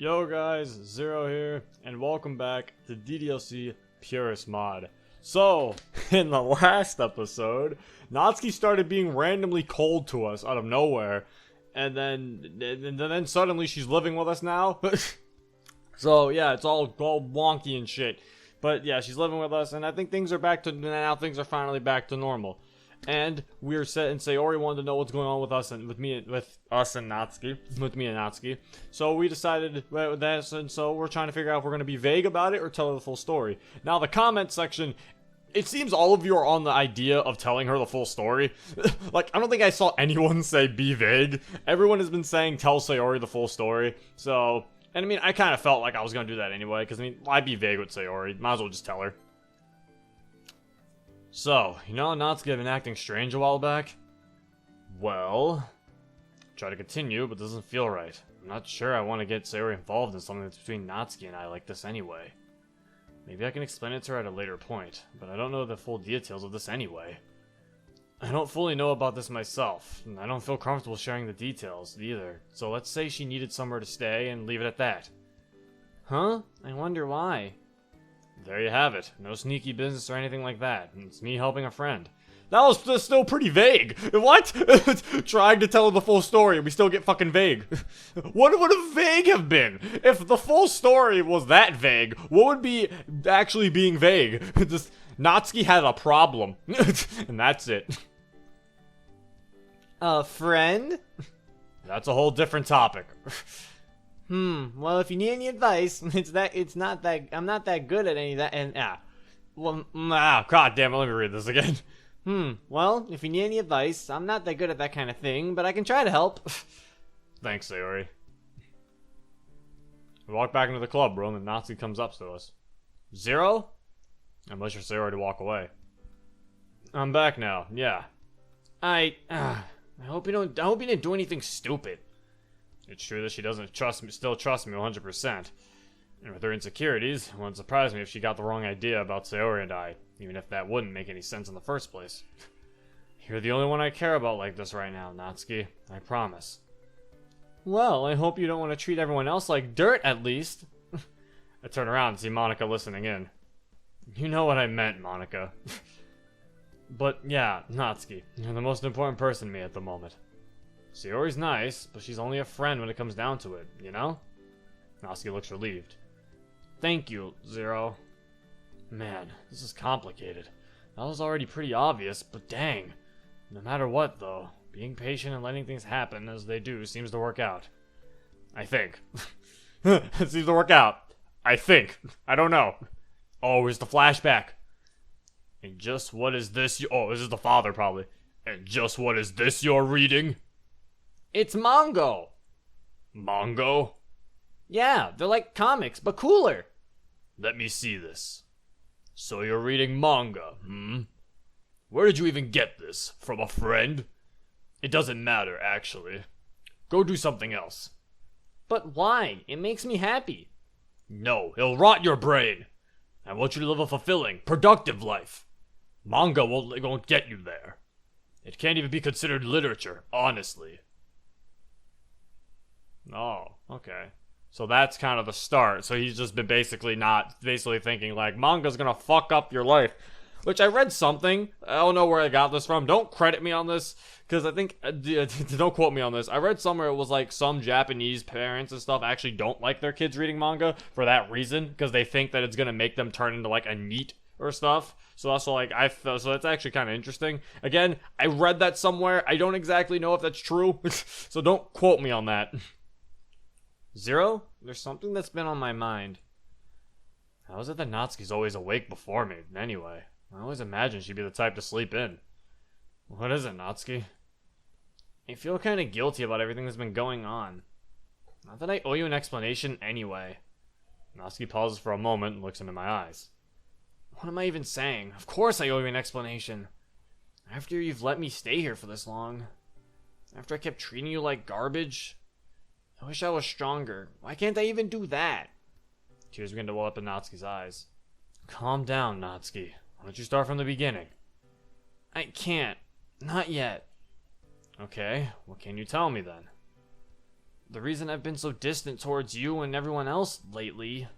Yo guys, Zero here, and welcome back to DDLC Purist mod. So, in the last episode, Natsuki started being randomly cold to us out of nowhere, and then suddenly she's living with us now. So yeah, it's all wonky and shit. But yeah, she's living with us, and I think things are things are finally back to normal. And we're set, and Sayori wanted to know what's going on with us and with me and Natsuki. So we decided that, and so we're trying to figure out if we're going to be vague about it or tell her the full story. Now the comment section, it seems all of you are on the idea of telling her the full story. Like, I don't think I saw anyone say be vague. Everyone has been saying tell Sayori the full story. So, and I mean, I kind of felt like I was going to do that anyway, because I mean, why be vague with Sayori? Might as well just tell her. So, you know Natsuki had been acting strange a while back? Well, try to continue, but doesn't feel right. I'm not sure I want to get Sayori involved in something that's between Natsuki and I like this anyway. Maybe I can explain it to her at a later point, but I don't know the full details of this anyway. I don't fully know about this myself, and I don't feel comfortable sharing the details either, so let's say she needed somewhere to stay and leave it at that. Huh? I wonder why. There you have it. No sneaky business or anything like that. It's me helping a friend. That was still pretty vague. What? Trying to tell her the full story and we still get fucking vague. What would a vague have been? If the full story was that vague, what would be actually being vague? Just Natsuki had a problem. And that's it. A friend? That's a whole different topic. Well, if you need any advice, I'm not that good at any of that, and, god damn it, let me read this again. Well, if you need any advice, I'm not that good at that kind of thing, but I can try to help. Thanks, Sayori. We walk back into the club room, and Natsuki comes up to us. Zero? Unless you're Sayori to walk away. I'm back now, yeah. I hope you didn't do anything stupid. It's true that she doesn't still trust me 100%. And with her insecurities, it wouldn't surprise me if she got the wrong idea about Sayori and I, even if that wouldn't make any sense in the first place. You're the only one I care about like this right now, Natsuki. I promise. Well, I hope you don't want to treat everyone else like dirt, at least. I turn around and see Monica listening in. You know what I meant, Monica. But yeah, Natsuki, you're the most important person to me at the moment. Sayori's nice, but she's only a friend when it comes down to it, you know? Natsuki looks relieved. Thank you, Zero. Man, this is complicated. That was already pretty obvious, but dang. No matter what, though, being patient and letting things happen as they do seems to work out. I think. It seems to work out. I think. I don't know. Oh, here's the flashback. And just what is this? Oh, this is the father, probably. And just what is this you're reading? It's Mongo. Mongo? Yeah, they're like comics, but cooler. Let me see this. So you're reading manga, Where did you even get this? From a friend? It doesn't matter, actually. Go do something else. But why? It makes me happy. No, it'll rot your brain. I want you to live a fulfilling, productive life. Manga won't get you there. It can't even be considered literature, honestly. Oh, okay. So that's kind of the start. So he's just been basically thinking like manga's gonna fuck up your life. Which I read something. I don't know where I got this from. Don't credit me on this. Because I think, don't quote me on this. I read somewhere it was like some Japanese parents and stuff actually don't like their kids reading manga for that reason. Because they think that it's gonna make them turn into like a NEET or stuff. So also like so that's actually kind of interesting. Again, I read that somewhere. I don't exactly know if that's true. So don't quote me on that. Zero? There's something that's been on my mind. How is it that Natsuki's always awake before me, anyway? I always imagined she'd be the type to sleep in. What is it, Natsuki? I feel kind of guilty about everything that's been going on. Not that I owe you an explanation anyway. Natsuki pauses for a moment and looks into my eyes. What am I even saying? Of course I owe you an explanation. After you've let me stay here for this long. After I kept treating you like garbage. I wish I was stronger. Why can't I even do that? Tears begin to well up in Natsuki's eyes. Calm down, Natsuki. Why don't you start from the beginning? I can't. Not yet. Okay, what can you tell me then? the reason I've been so distant towards you and everyone else lately.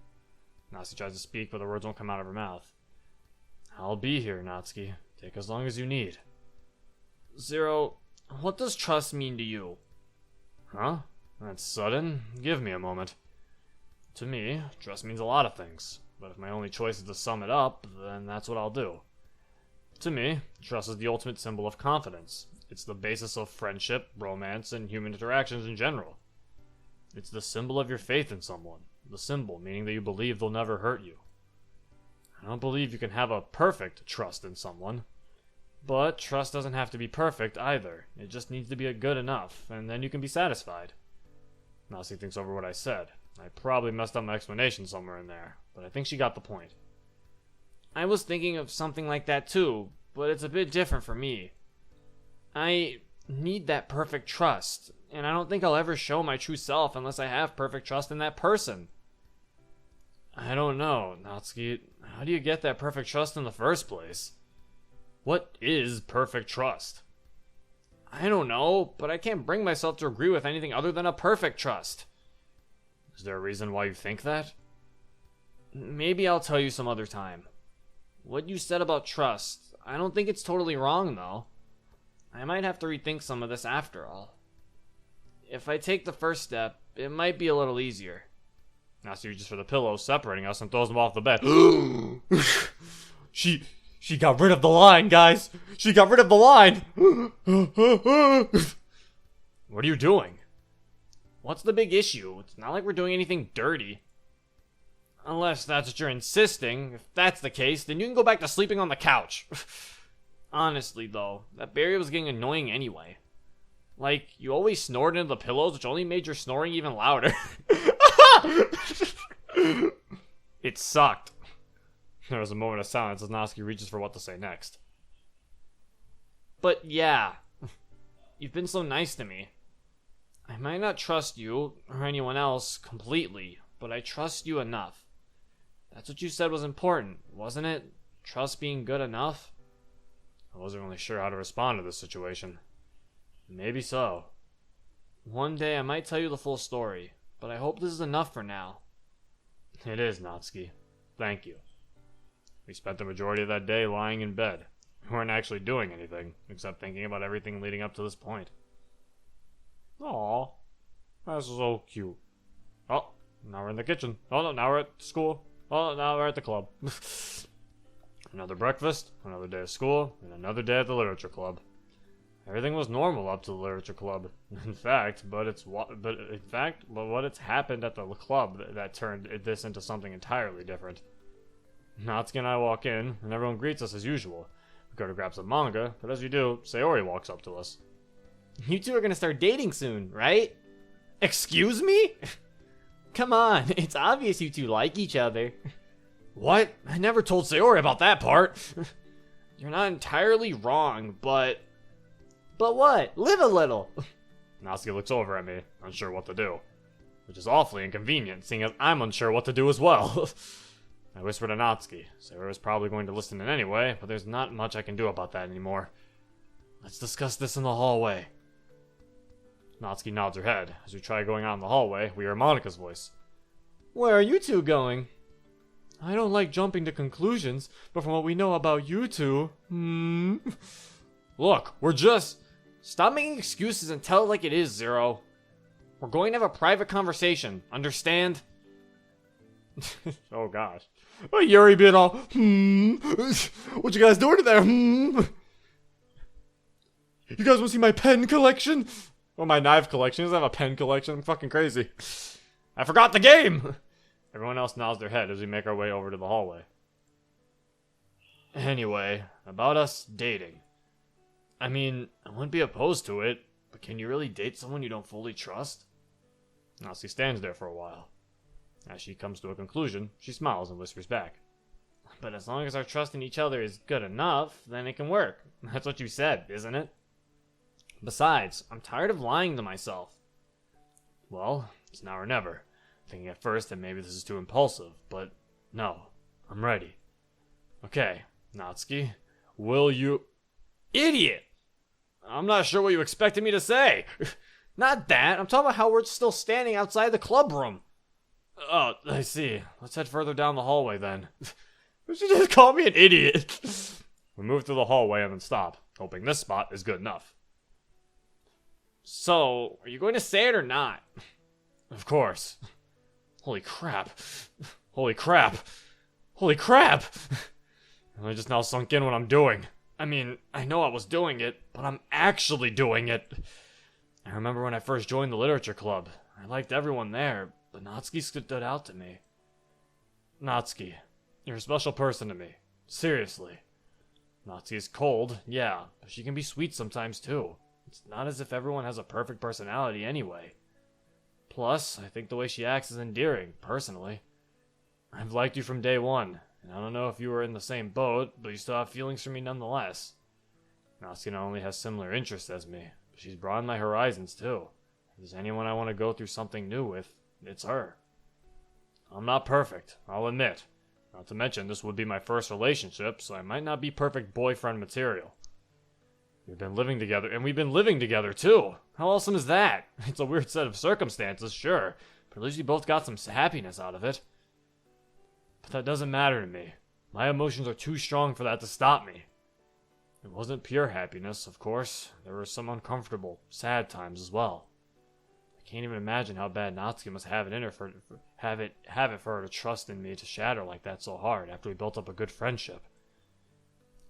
Natsuki tries to speak, but the words won't come out of her mouth. I'll be here, Natsuki. Take as long as you need. Zero, what does trust mean to you? Huh? That's sudden? Give me a moment. To me, trust means a lot of things, but if my only choice is to sum it up, then that's what I'll do. To me, trust is the ultimate symbol of confidence. It's the basis of friendship, romance, and human interactions in general. It's the symbol of your faith in someone. The symbol meaning that you believe they'll never hurt you. I don't believe you can have a perfect trust in someone. But trust doesn't have to be perfect either. It just needs to be good enough, and then you can be satisfied. Natsuki thinks over what I said. I probably messed up my explanation somewhere in there, but I think she got the point. I was thinking of something like that too, but it's a bit different for me. I need that perfect trust, and I don't think I'll ever show my true self unless I have perfect trust in that person. I don't know, Natsuki. How do you get that perfect trust in the first place? What is perfect trust? I don't know, but I can't bring myself to agree with anything other than a perfect trust. Is there a reason why you think that? Maybe I'll tell you some other time. What you said about trust, I don't think it's totally wrong, though. I might have to rethink some of this after all. If I take the first step, it might be a little easier. Natsuki reaches for the pillows separating us and throws them off the bed. She got rid of the line, guys! She got rid of the line! What are you doing? What's the big issue? It's not like we're doing anything dirty. Unless that's what you're insisting. If that's the case, then you can go back to sleeping on the couch. Honestly, though, that barrier was getting annoying anyway. Like, you always snored into the pillows, which only made your snoring even louder. It sucked. There was a moment of silence as Natsuki reaches for what to say next. But yeah, you've been so nice to me. I might not trust you, or anyone else, completely, but I trust you enough. That's what you said was important, wasn't it? Trust being good enough? I wasn't really sure how to respond to this situation. Maybe so. One day I might tell you the full story, but I hope this is enough for now. It is, Natsuki. Thank you. We spent the majority of that day lying in bed. We weren't actually doing anything, except thinking about everything leading up to this point. Aw, that's so cute. Oh, now we're in the kitchen. Oh no, now we're at school. Oh, now we're at the club. Another breakfast, another day of school, and another day at the literature club. Everything was normal up to the literature club. In fact, what it's happened at the club that turned this into something entirely different. Natsuki and I walk in, and everyone greets us as usual. We go to grab some manga, but as we do, Sayori walks up to us. You two are gonna start dating soon, right? Excuse me? Come on, it's obvious you two like each other. What? I never told Sayori about that part. You're not entirely wrong, but... But what? Live a little. Natsuki looks over at me, unsure what to do. Which is awfully inconvenient, seeing as I'm unsure what to do as well. I whisper to Natsuki. Sayori is probably going to listen in anyway, but there's not much I can do about that anymore. Let's discuss this in the hallway. Natsuki nods her head. As we try going out in the hallway, we hear Monika's voice. Where are you two going? I don't like jumping to conclusions, but from what we know about you two... Look, we're just... Stop making excuses and tell it like it is, Zero. We're going to have a private conversation, understand? Oh gosh. Oh, Yuri being all, what you guys doing in there? You guys want to see my pen collection? Or my knife collection. He doesn't have a pen collection. I'm fucking crazy. I forgot the game! Everyone else nods their head as we make our way over to the hallway. Anyway, about us dating. I mean, I wouldn't be opposed to it, but can you really date someone you don't fully trust? Natsuki stands there for a while. As she comes to a conclusion, she smiles and whispers back. But as long as our trust in each other is good enough, then it can work. That's what you said, isn't it? Besides, I'm tired of lying to myself. Well, it's now or never. Thinking at first that maybe this is too impulsive, but no, I'm ready. Okay, Natsuki, will you... Idiot! I'm not sure what you expected me to say. Not that. I'm talking about how we're still standing outside the club room. Oh, I see. Let's head further down the hallway then. You just call me an idiot. We move through the hallway and then stop, hoping this spot is good enough. So, are you going to say it or not? Of course. Holy crap. Holy crap. Holy crap! I just now sunk in what I'm doing. I mean, I know I was doing it, but I'm actually doing it. I remember when I first joined the literature club. I liked everyone there, but Natsuki stood out to me. Natsuki, you're a special person to me. Seriously. Natsuki is cold, yeah, but she can be sweet sometimes too. It's not as if everyone has a perfect personality anyway. Plus, I think the way she acts is endearing, personally. I've liked you from day one, and I don't know if you were in the same boat, but you still have feelings for me nonetheless. Natsuki not only has similar interests as me, but she's broadened my horizons too. If there's anyone I want to go through something new with, it's her. I'm not perfect, I'll admit. Not to mention, this would be my first relationship, so I might not be perfect boyfriend material. We've been living together, and we've been living together too! How awesome is that? It's a weird set of circumstances, sure, but at least we both got some happiness out of it. But that doesn't matter to me. My emotions are too strong for that to stop me. It wasn't pure happiness, of course. There were some uncomfortable, sad times as well. I can't even imagine how bad Natsuki must have it in her for her to trust in me to shatter like that so hard after we built up a good friendship.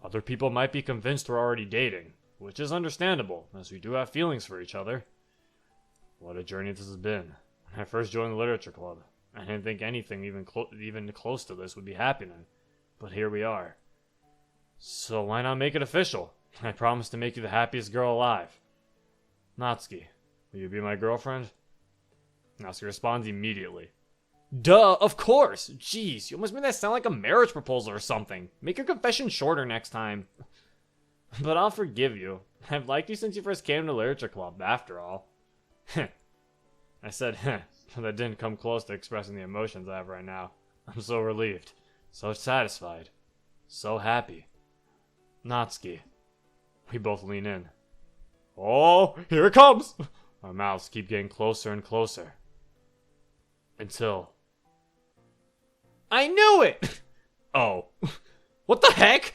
Other people might be convinced we're already dating, which is understandable, as we do have feelings for each other. What a journey this has been. When I first joined the literature club, I didn't think anything even close to this would be happening, but here we are. So why not make it official? I promise to make you the happiest girl alive. Natsuki, will you be my girlfriend? Natsuki responds immediately. Duh, of course! Jeez, you almost made that sound like a marriage proposal or something. Make your confession shorter next time. But I'll forgive you. I've liked you since you first came to literature club, after all. I said, but that didn't come close to expressing the emotions I have right now. I'm so relieved, so satisfied, so happy. Natsuki. We both lean in. Oh, here it comes! Our mouths keep getting closer and closer. Until... I knew it! Oh. What the heck?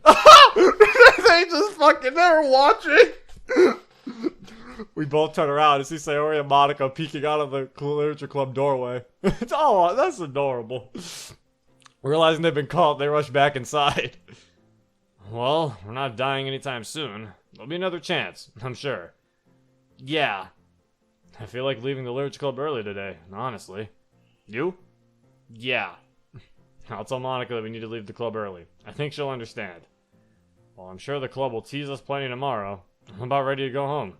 They just fucking, they were watching! We both turn around and see Sayori and Monica peeking out of the literature club doorway. Oh, that's adorable. Realizing they've been caught, they rush back inside. Well, we're not dying anytime soon. There'll be another chance, I'm sure. Yeah. I feel like leaving the literature club early today, honestly. You? Yeah. I'll tell Monica that we need to leave the club early. I think she'll understand. Well, I'm sure the club will tease us plenty tomorrow. I'm about ready to go home.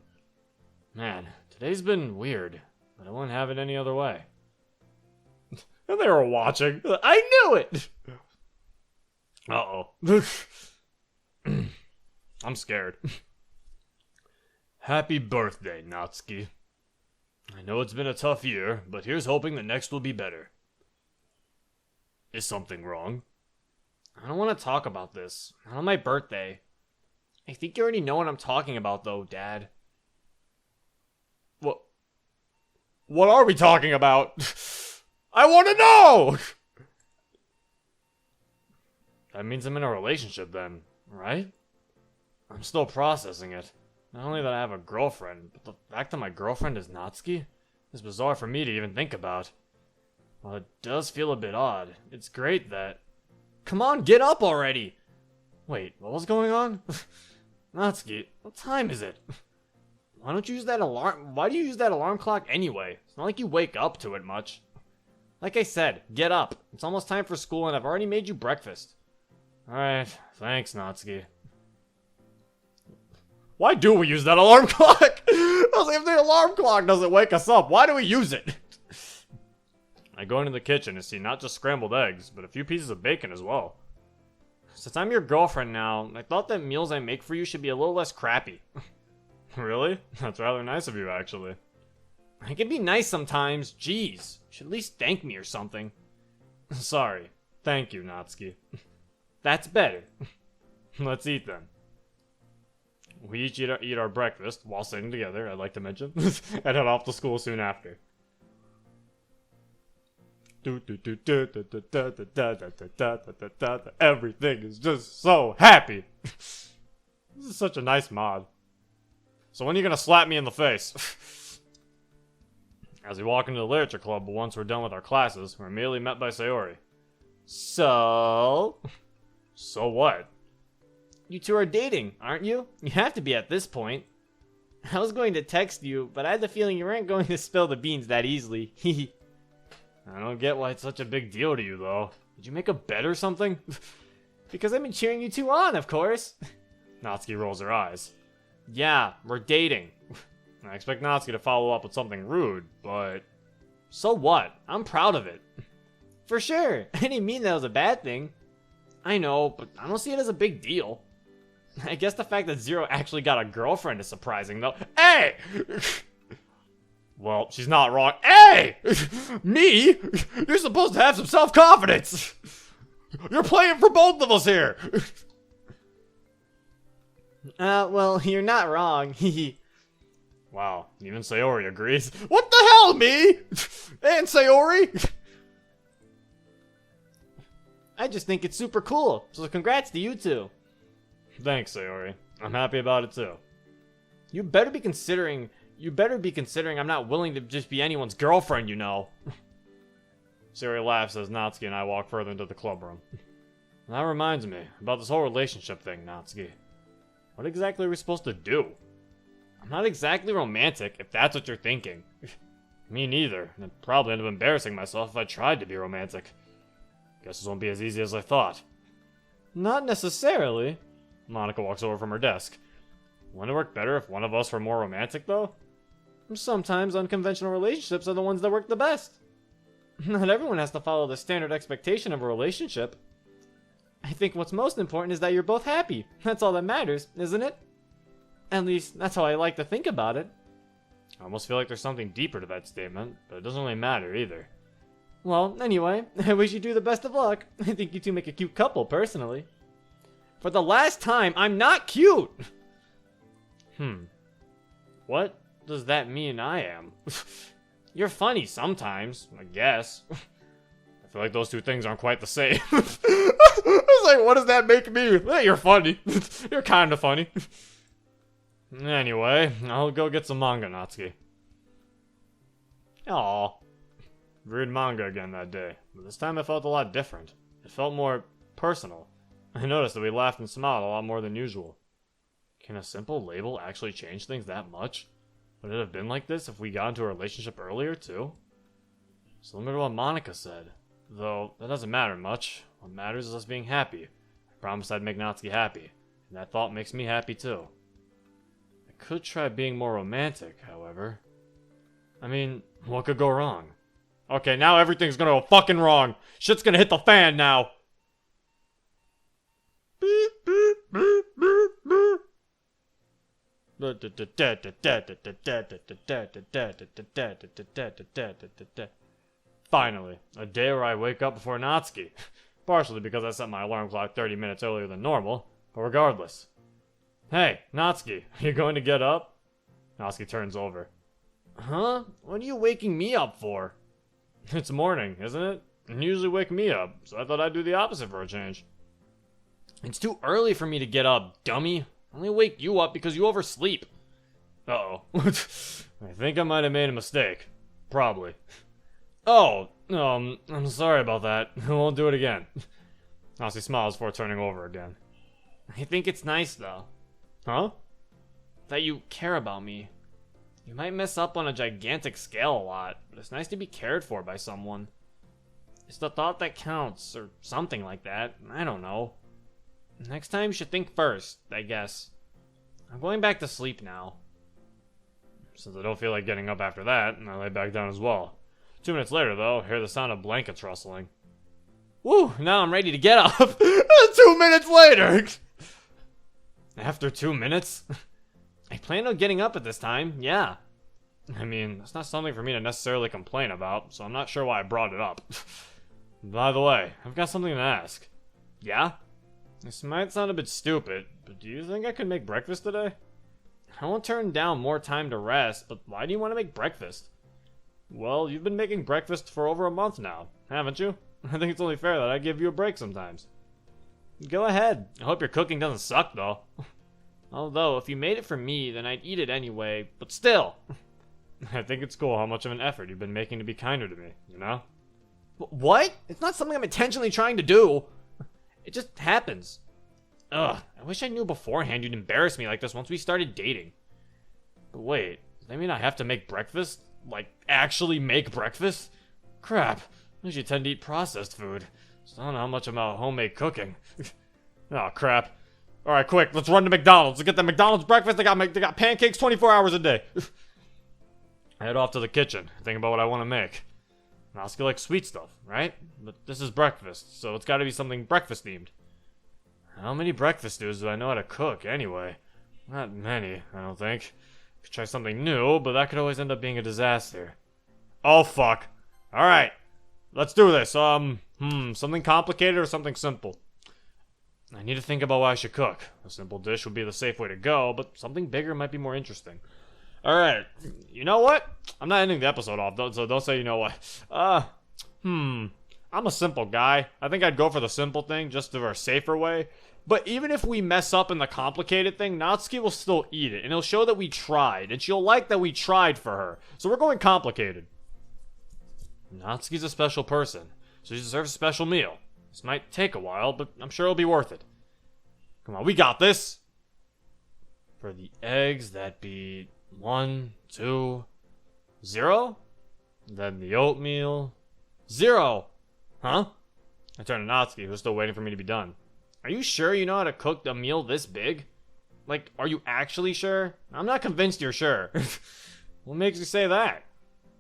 Man, today's been weird, but I wouldn't have it any other way. And they were watching. I knew it! Uh-oh. I'm scared. Happy birthday, Natsuki. I know it's been a tough year, but here's hoping the next will be better. Is something wrong? I don't want to talk about this. Not on my birthday. I think you already know what I'm talking about, though, Dad. What are we talking about? I want to know! That means I'm in a relationship then, right? I'm still processing it. Not only that I have a girlfriend, but the fact that my girlfriend is Natsuki is bizarre for me to even think about. Well, it does feel a bit odd. It's great that... Come on, get up already! Wait, what was going on? Natsuki, what time is it? Why don't you use that alarm? Why do you use that alarm clock anyway? It's not like you wake up to it much. Like I said, get up. It's almost time for school and I've already made you breakfast. Alright, thanks, Natsuki. Why do we use that alarm clock? If the alarm clock doesn't wake us up, why do we use it? I go into the kitchen and see not just scrambled eggs, but a few pieces of bacon as well. Since I'm your girlfriend now, I thought that meals I make for you should be a little less crappy. Really? That's rather nice of you, actually. I can be nice sometimes, jeez. You should at least thank me or something. Sorry. Thank you, Natsuki. That's better. Let's eat then. We each eat our breakfast while sitting together, I'd like to mention, and head off to school soon after. Everything is just so happy. This is such a nice mod. So when are you gonna slap me in the face? As we walk into the literature club, but once we're done with our classes, we're immediately met by Sayori. So what? You two are dating, aren't you? You have to be at this point. I was going to text you, but I had the feeling you weren't going to spill the beans that easily. I don't get why it's such a big deal to you, though. Did you make a bet or something? Because I've been cheering you two on, of course. Natsuki rolls her eyes. Yeah, we're dating. I expect Natsuki to follow up with something rude, but... So what? I'm proud of it. For sure. I didn't mean that was a bad thing. I know, but I don't see it as a big deal. I guess the fact that Zero actually got a girlfriend is surprising, though. Hey! Well, she's not wrong. Hey! Me? You're supposed to have some self-confidence! You're playing for both of us here! Well, you're not wrong. Wow, even Sayori agrees. What the hell, me? And Sayori? I just think it's super cool, so congrats to you two. Thanks, Sayori. I'm happy about it too. You better be considering I'm not willing to just be anyone's girlfriend, you know. Sayori laughs as Natsuki and I walk further into the club room. That reminds me about this whole relationship thing, Natsuki. What exactly are we supposed to do? I'm not exactly romantic, if that's what you're thinking. Me neither, and I'd probably end up embarrassing myself if I tried to be romantic. Guess this won't be as easy as I thought. Not necessarily. Monica walks over from her desk. Wouldn't it work better if one of us were more romantic, though? Sometimes unconventional relationships are the ones that work the best. Not everyone has to follow the standard expectation of a relationship. I think what's most important is that you're both happy. That's all that matters, isn't it? At least, that's how I like to think about it. I almost feel like there's something deeper to that statement, but it doesn't really matter either. Well, anyway, I wish you two the best of luck. I think you two make a cute couple, personally. For the last time, I'm not cute! What does that mean I am? You're funny sometimes, I guess. I feel like those two things aren't quite the same. It's like, what does that make me? Hey, you're funny. You're kind of funny. Anyway, I'll go get some manga, Natsuki. Aw. Read manga again that day, but this time it felt a lot different. It felt more personal. I noticed that we laughed and smiled a lot more than usual. Can a simple label actually change things that much? Would it have been like this if we got into a relationship earlier, too? Similar to what Monica said. Though, that doesn't matter much. What matters is us being happy. I promised I'd make Natsuki happy, and that thought makes me happy, too. I could try being more romantic, however. I mean, what could go wrong? Okay, now everything's gonna go fucking wrong. Shit's gonna hit the fan now. Beep, beep, beep, beep, beep. Finally, a day where I wake up before Natsuki. Partially because I set my alarm clock 30 minutes earlier than normal, but regardless. Hey, Natsuki, are you going to get up? Natsuki turns over. Huh? What are you waking me up for? It's morning, isn't it? You usually wake me up, so I thought I'd do the opposite for a change. It's too early for me to get up, dummy. I only wake you up because you oversleep. Uh-oh. I think I might have made a mistake. Probably. Oh, I'm sorry about that. I won't do it again. Natsuki smiles before turning over again. I think it's nice, though. Huh? That you care about me. You might mess up on a gigantic scale a lot, but it's nice to be cared for by someone. It's the thought that counts, or something like that. I don't know. Next time you should think first, I guess. I'm going back to sleep now. Since I don't feel like getting up after that, I lay back down as well. 2 minutes later, though, I hear the sound of blankets rustling. Woo, now I'm ready to get up. 2 minutes later! After 2 minutes? I plan on getting up at this time, yeah. I mean, that's not something for me to necessarily complain about, so I'm not sure why I brought it up. By the way, I've got something to ask. Yeah? This might sound a bit stupid, but do you think I could make breakfast today? I won't turn down more time to rest, but why do you want to make breakfast? Well, you've been making breakfast for over a month now, haven't you? I think it's only fair that I give you a break sometimes. Go ahead. I hope your cooking doesn't suck, though. Although, if you made it for me, then I'd eat it anyway, but still. I think it's cool how much of an effort you've been making to be kinder to me, you know? What? It's not something I'm intentionally trying to do. It just happens. Ugh, I wish I knew beforehand you'd embarrass me like this once we started dating. But wait, does that mean I have to make breakfast? Like, actually make breakfast? Crap, I usually tend to eat processed food, so I don't know how much about homemade cooking. Oh, crap. Alright, quick, let's run to McDonald's. Let's get that McDonald's breakfast. They got pancakes 24 hours a day. I head off to the kitchen, think about what I want to make. Natsuki likes sweet stuff, right? But this is breakfast, so it's gotta be something breakfast themed. How many breakfast stews do I know how to cook, anyway? Not many, I don't think. Could try something new, but that could always end up being a disaster. Oh, fuck. Alright, let's do this. Something complicated or something simple? I need to think about what I should cook. A simple dish would be the safe way to go, but something bigger might be more interesting. Alright, you know what? I'm not ending the episode off, so don't say you know what. I'm a simple guy. I think I'd go for the simple thing, just for a safer way. But even if we mess up in the complicated thing, Natsuki will still eat it, and it'll show that we tried, and she'll like that we tried for her. So we're going complicated. Natsuki's a special person, so she deserves a special meal. This might take a while, but I'm sure it'll be worth it. Come on, we got this! For the eggs, that'd be 1, 2, 0? Then the oatmeal, 0! Huh? I turn to Natsuki, who's still waiting for me to be done. Are you sure you know how to cook a meal this big? Like, are you actually sure? I'm not convinced you're sure. What makes you say that?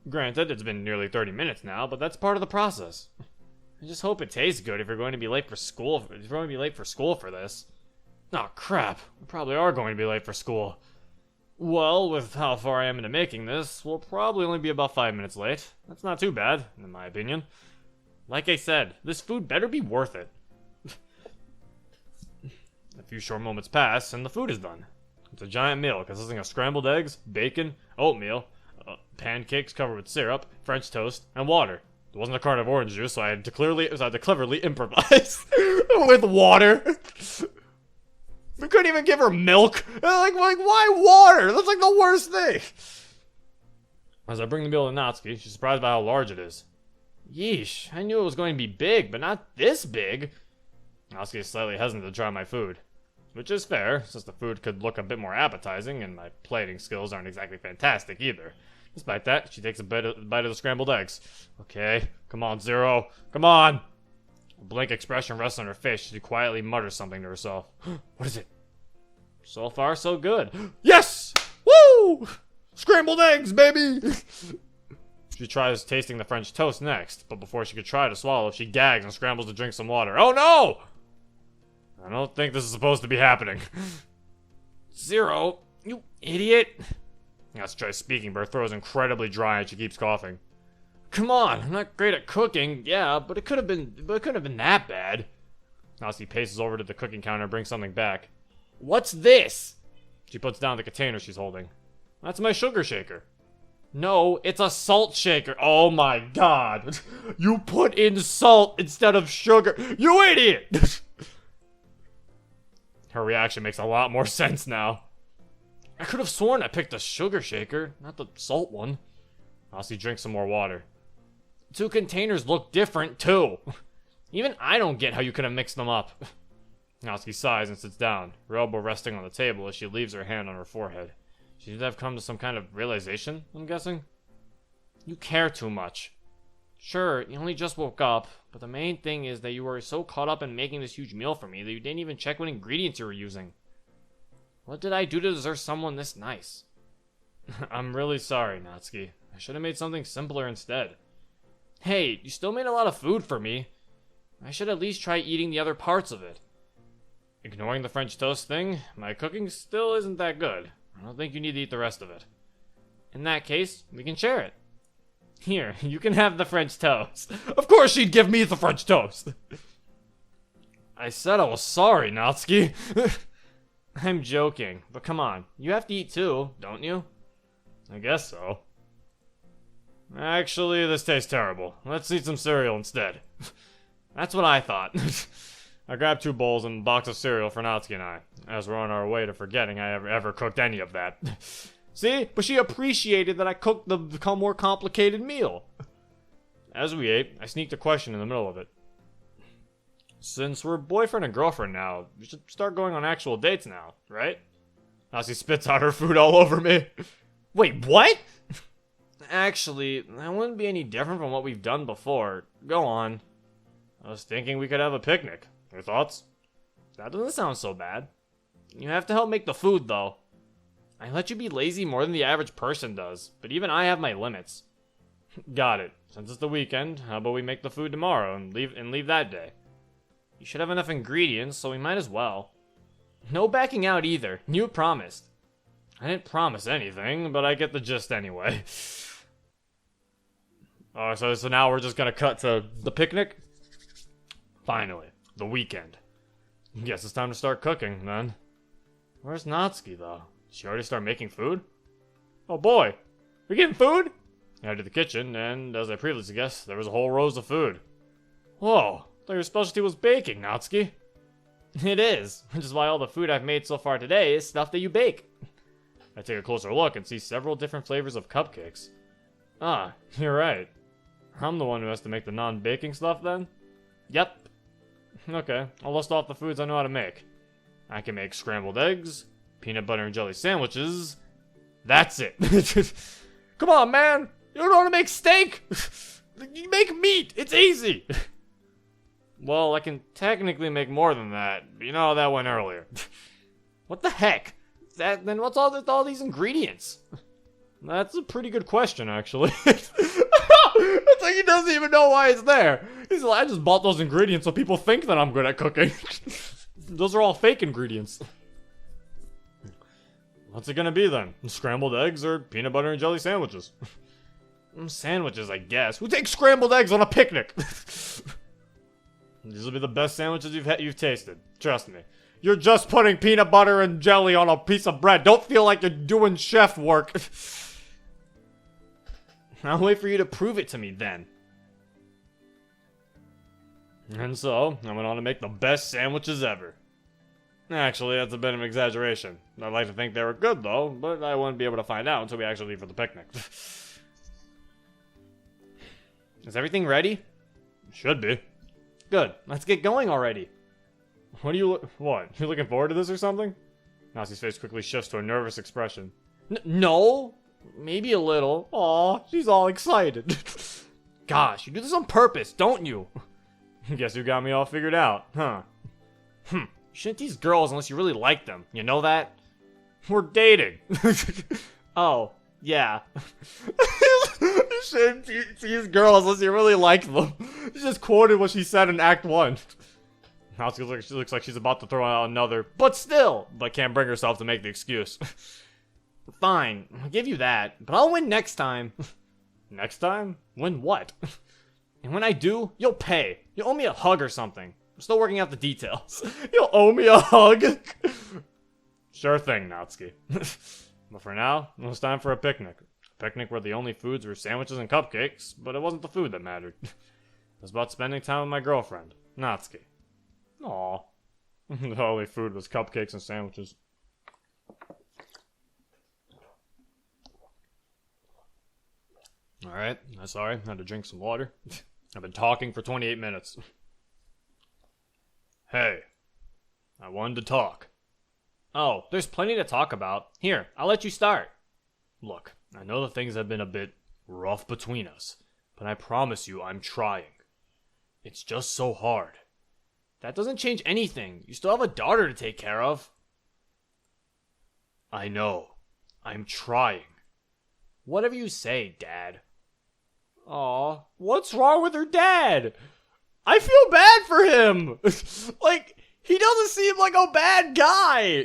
Granted, it's been nearly 30 minutes now, but that's part of the process. I just hope it tastes good if you're going to be late for school. If you're going to be late for school for this. Oh, crap. We probably are going to be late for school. Well, with how far I am into making this, we'll probably only be about 5 minutes late. That's not too bad, in my opinion. Like I said, this food better be worth it. A few short moments pass, and the food is done. It's a giant meal consisting of scrambled eggs, bacon, oatmeal, pancakes covered with syrup, French toast, and water. There wasn't a carton of orange juice, so I had to cleverly improvise with water. We couldn't even give her milk. Like, why water? That's like the worst thing. As I bring the meal to Natsuki, she's surprised by how large it is. Yeesh, I knew it was going to be big, but not this big. Natsuki is slightly hesitant to try my food. Which is fair, since the food could look a bit more appetizing, and my plating skills aren't exactly fantastic either. Despite that, she takes a bite of the scrambled eggs. Okay, come on, Zero. Come on! A blank expression rests on her face. She quietly mutters something to herself. What is it? So far, so good. Yes! Woo! Scrambled eggs, baby! She tries tasting the French toast next, but before she could try to swallow, she gags and scrambles to drink some water. Oh no! I don't think this is supposed to be happening. Zero, you idiot! Let's try speaking, but her throat is incredibly dry and she keeps coughing. Come on, I'm not great at cooking, yeah, but it couldn't have been that bad. Natsuki paces over to the cooking counter and brings something back. What's this? She puts down the container she's holding. That's my sugar shaker. No, it's a salt shaker. Oh my god. You put in salt instead of sugar. You idiot! Her reaction makes a lot more sense now. I could have sworn I picked the sugar shaker, not the salt one. Natsuki drinks some more water. The two containers look different, too. Even I don't get how you could have mixed them up. Natsuki sighs and sits down, her elbow resting on the table as she leaves her hand on her forehead. She did have come to some kind of realization, I'm guessing? You care too much. Sure, you only just woke up, but the main thing is that you were so caught up in making this huge meal for me that you didn't even check what ingredients you were using. What did I do to deserve someone this nice? I'm really sorry, Natsuki. I should have made something simpler instead. Hey, you still made a lot of food for me. I should at least try eating the other parts of it. Ignoring the French toast thing, my cooking still isn't that good. I don't think you need to eat the rest of it. In that case, we can share it. Here, you can have the French toast. Of course she'd give me the French toast. I said I was sorry, Natsuki. I'm joking, but come on. You have to eat too, don't you? I guess so. Actually, this tastes terrible. Let's eat some cereal instead. That's what I thought. I grabbed 2 bowls and a box of cereal for Natsuki and I, as we're on our way to forgetting I ever cooked any of that. See? But she appreciated that I cooked the more complicated meal. As we ate, I sneaked a question in the middle of it. Since we're boyfriend and girlfriend now, we should start going on actual dates now, right? Natsuki spits out her food all over me. Wait, what? Actually, that wouldn't be any different from what we've done before. Go on. I was thinking we could have a picnic. Your thoughts? That doesn't sound so bad. You have to help make the food, though. I let you be lazy more than the average person does, but even I have my limits. Got it. Since it's the weekend, how about we make the food tomorrow and leave that day? You should have enough ingredients, so we might as well. No backing out either. You promised. I didn't promise anything, but I get the gist anyway. Oh, so now we're just gonna cut to the picnic? Finally, the weekend. Guess it's time to start cooking, then. Where's Natsuki, though? Did she already start making food? Oh boy, we getting food? I headed to the kitchen, and as I previously guessed, there was a whole rows of food. Whoa, I thought your specialty was baking, Natsuki. It is, which is why all the food I've made so far today is stuff that you bake. I take a closer look and see several different flavors of cupcakes. Ah, you're right. I'm the one who has to make the non-baking stuff, then? Yep. Okay, I'll list off the foods I know how to make. I can make scrambled eggs, peanut butter and jelly sandwiches. That's it. Come on, man! You don't know how to make steak? You make meat! It's easy! Well, I can technically make more than that. You know how that went earlier. What the heck? Then what's all these ingredients? That's a pretty good question, actually. It's like he doesn't even know why it's there. He's like, I just bought those ingredients so people think that I'm good at cooking. Those are all fake ingredients. What's it gonna be then? Scrambled eggs or peanut butter and jelly sandwiches? Sandwiches, I guess. Who takes scrambled eggs on a picnic? These will be the best sandwiches you've tasted. Trust me. You're just putting peanut butter and jelly on a piece of bread. Don't feel like you're doing chef work. I'll wait for you to prove it to me then. And so, I went on to make the best sandwiches ever. Actually, that's a bit of an exaggeration. I'd like to think they were good though, but I wouldn't be able to find out until we actually leave for the picnic. Is everything ready? Should be. Good. Let's get going already. What? You looking forward to this or something? Natsuki's face quickly shifts to a nervous expression. No. Maybe a little. Aw, she's all excited. Gosh, you do this on purpose, don't you? Guess you got me all figured out, huh? You shouldn't tease girls unless you really like them. You know that? We're dating. Oh, yeah. You shouldn't tease girls unless you really like them. She just quoted what she said in Act 1. Natsuki looks like she's about to throw out another, but can't bring herself to make the excuse. Fine, I'll give you that, but I'll win next time. Next time? Win what? And when I do, you'll pay. You'll owe me a hug or something. I'm still working out the details. You'll owe me a hug? Sure thing, Natsuki. But for now, it was time for a picnic. A picnic where the only foods were sandwiches and cupcakes, but it wasn't the food that mattered. It was about spending time with my girlfriend, Natsuki. Aw. The only food was cupcakes and sandwiches. Alright, I'm sorry. I had to drink some water. I've been talking for 28 minutes. Hey. I wanted to talk. Oh, there's plenty to talk about. Here, I'll let you start. Look, I know that things have been a bit rough between us, but I promise you I'm trying. It's just so hard. That doesn't change anything. You still have a daughter to take care of. I know. I'm trying. Whatever you say, Dad. Aw, what's wrong with her dad? I feel bad for him. Like, he doesn't seem like a bad guy.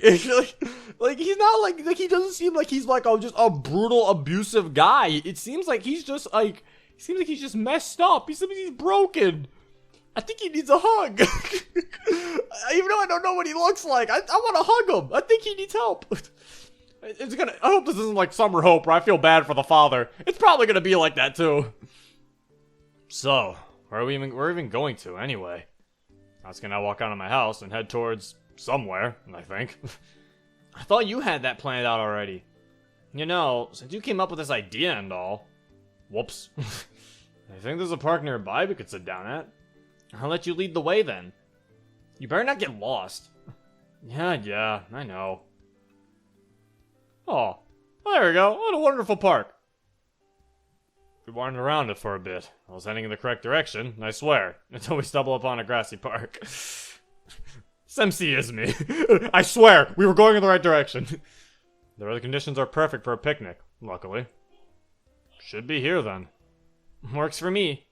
like he's not like he doesn't seem like he's like just a brutal, abusive guy. It seems like he's just like, he's just messed up. He seems like he's broken. I think he needs a hug. Even though I don't know what he looks like, I want to hug him. I think he needs help. I hope this isn't like Summer Hope where I feel bad for the father. It's probably gonna be like that too. So, where are we even going to anyway? I was gonna walk out of my house and head towards somewhere, I think. I thought you had that planned out already. You know, since you came up with this idea and all. Whoops. I think there's a park nearby we could sit down at. I'll let you lead the way then. You better not get lost. Yeah, I know. Oh, there we go. What a wonderful park. We wandered around it for a bit. I was heading in the correct direction, I swear, until we stumbled upon a grassy park. Semsi is me. I swear, we were going in the right direction. The weather conditions are perfect for a picnic, luckily. Should be here then. Works for me.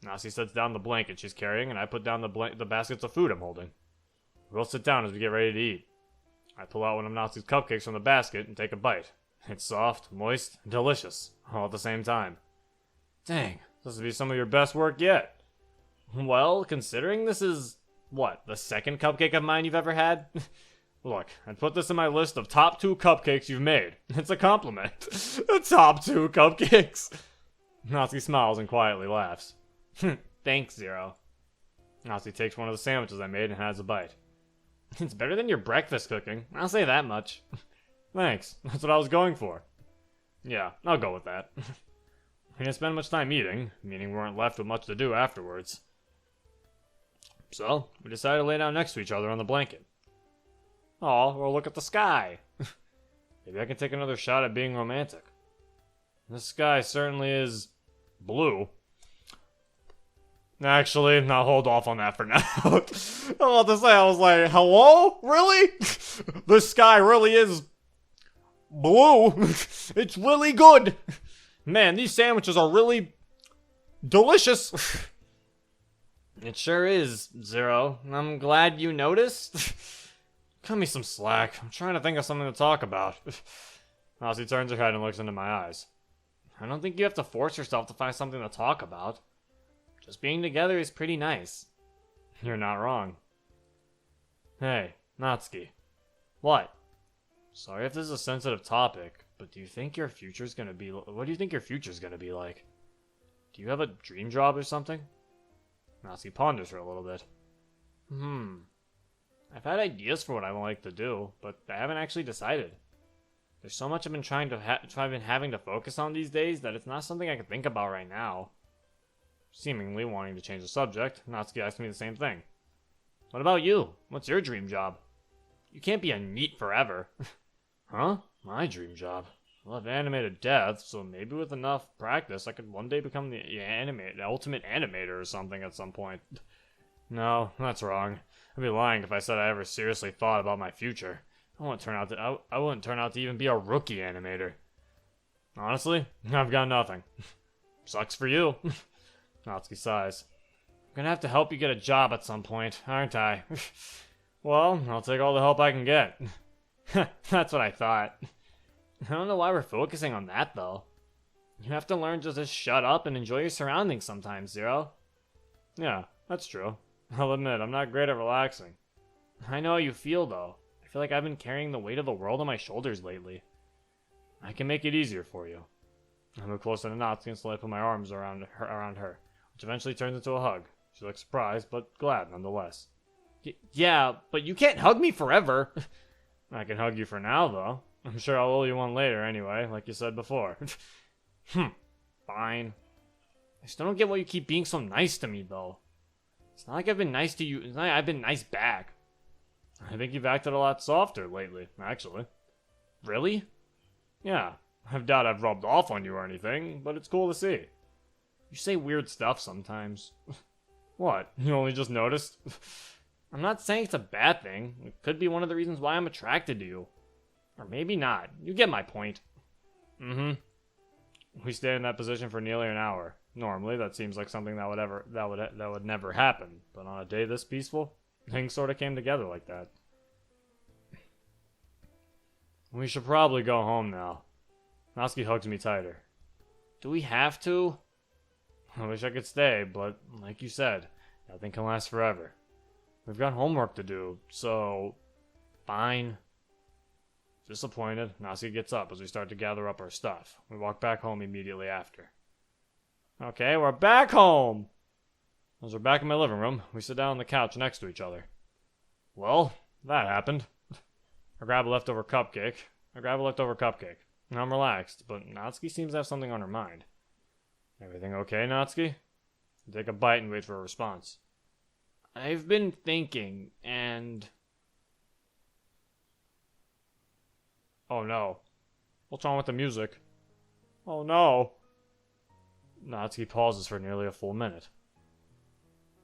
Nasi sets down the blanket she's carrying, and I put down the baskets of food I'm holding. We'll sit down as we get ready to eat. I pull out one of Nasi's cupcakes from the basket and take a bite. It's soft, moist, and delicious, all at the same time. Dang, this would be some of your best work yet. Well, considering this is, what, the second cupcake of mine you've ever had? Look, I'd put this in my list of top 2 cupcakes you've made. It's a compliment. The top 2 cupcakes. Nasi smiles and quietly laughs. Thanks, Zero. Nasi takes one of the sandwiches I made and has a bite. It's better than your breakfast cooking, I'll say that much. Thanks, that's what I was going for. Yeah, I'll go with that. We didn't spend much time eating, meaning we weren't left with much to do afterwards. So, we decided to lay down next to each other on the blanket. Aw, or look at the sky. Maybe I can take another shot at being romantic. The sky certainly is blue. Actually, I'll hold off on that for now. I was about to say, I was like, hello? Really? The sky really is blue. It's really good. Man, these sandwiches are really delicious. It sure is, Zero. I'm glad you noticed. Cut me some slack. I'm trying to think of something to talk about. Nasi turns her head and looks into my eyes. I don't think you have to force yourself to find something to talk about. Just being together is pretty nice. You're not wrong. Hey, Natsuki. What? Sorry if this is a sensitive topic, but do you think your future's gonna be... What do you think your future's gonna be like? Do you have a dream job or something? Natsuki ponders for a little bit. I've had ideas for what I would like to do, but I haven't actually decided. There's so much I've been having to focus on these days that it's not something I can think about right now. Seemingly wanting to change the subject, Natsuki asked me the same thing. What about you? What's your dream job? You can't be a NEET forever. Huh? My dream job? Well, I've animated death, so maybe with enough practice I could one day become the ultimate animator or something at some point. No, that's wrong. I'd be lying if I said I ever seriously thought about my future. I wouldn't turn out to even be a rookie animator. Honestly, I've got nothing. Sucks for you. Natsuki sighs. I'm gonna have to help you get a job at some point, aren't I? Well, I'll take all the help I can get. That's what I thought. I don't know why we're focusing on that, though. You have to learn to just shut up and enjoy your surroundings sometimes, Zero. Yeah, that's true. I'll admit, I'm not great at relaxing. I know how you feel, though. I feel like I've been carrying the weight of the world on my shoulders lately. I can make it easier for you. I move closer to Natsuki and slowly put my arms around her, which eventually turns into a hug. She looks surprised, but glad nonetheless. Yeah, but you can't hug me forever. I can hug you for now, though. I'm sure I'll owe you one later anyway, like you said before. Fine. I still don't get why you keep being so nice to me, though. It's not like I've been nice to you. It's not like I've been nice back. I think you've acted a lot softer lately, actually. Really? Yeah. I doubt I've rubbed off on you or anything, but it's cool to see. You say weird stuff sometimes. What? You only just noticed? I'm not saying it's a bad thing. It could be one of the reasons why I'm attracted to you. Or maybe not. You get my point. We stayed in that position for nearly an hour. Normally, that seems like something that would never happen. But on a day this peaceful, things sort of came together like that. We should probably go home now. Natsuki hugs me tighter. Do we have to? I wish I could stay, but like you said, Nothing can last forever. We've got homework to do, so... Fine. Disappointed, Natsuki gets up as we start to gather up our stuff. We walk back home immediately after. Okay, we're back home! As we're back in my living room, we sit down on the couch next to each other. Well, that happened. I grab a leftover cupcake. And I'm relaxed, but Natsuki seems to have something on her mind. Everything okay, Natsuki? I take a bite and wait for a response. I've been thinking, and... Oh no. What's wrong with the music? Oh no. Natsuki pauses for nearly a full minute.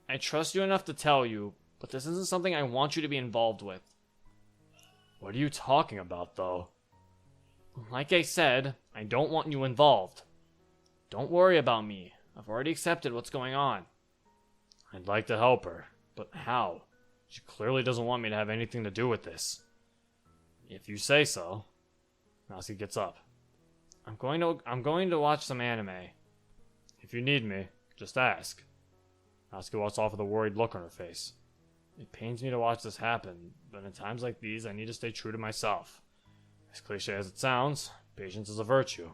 I trust you enough to tell you, but this isn't something I want you to be involved with. What are you talking about, though? Like I said, I don't want you involved. Don't worry about me. I've already accepted what's going on. I'd like to help her, but how? She clearly doesn't want me to have anything to do with this. If you say so. Natsuki gets up. I'm going to watch some anime. If you need me, just ask. Natsuki walks off with a worried look on her face. It pains me to watch this happen, but in times like these, I need to stay true to myself. As cliche as it sounds, patience is a virtue.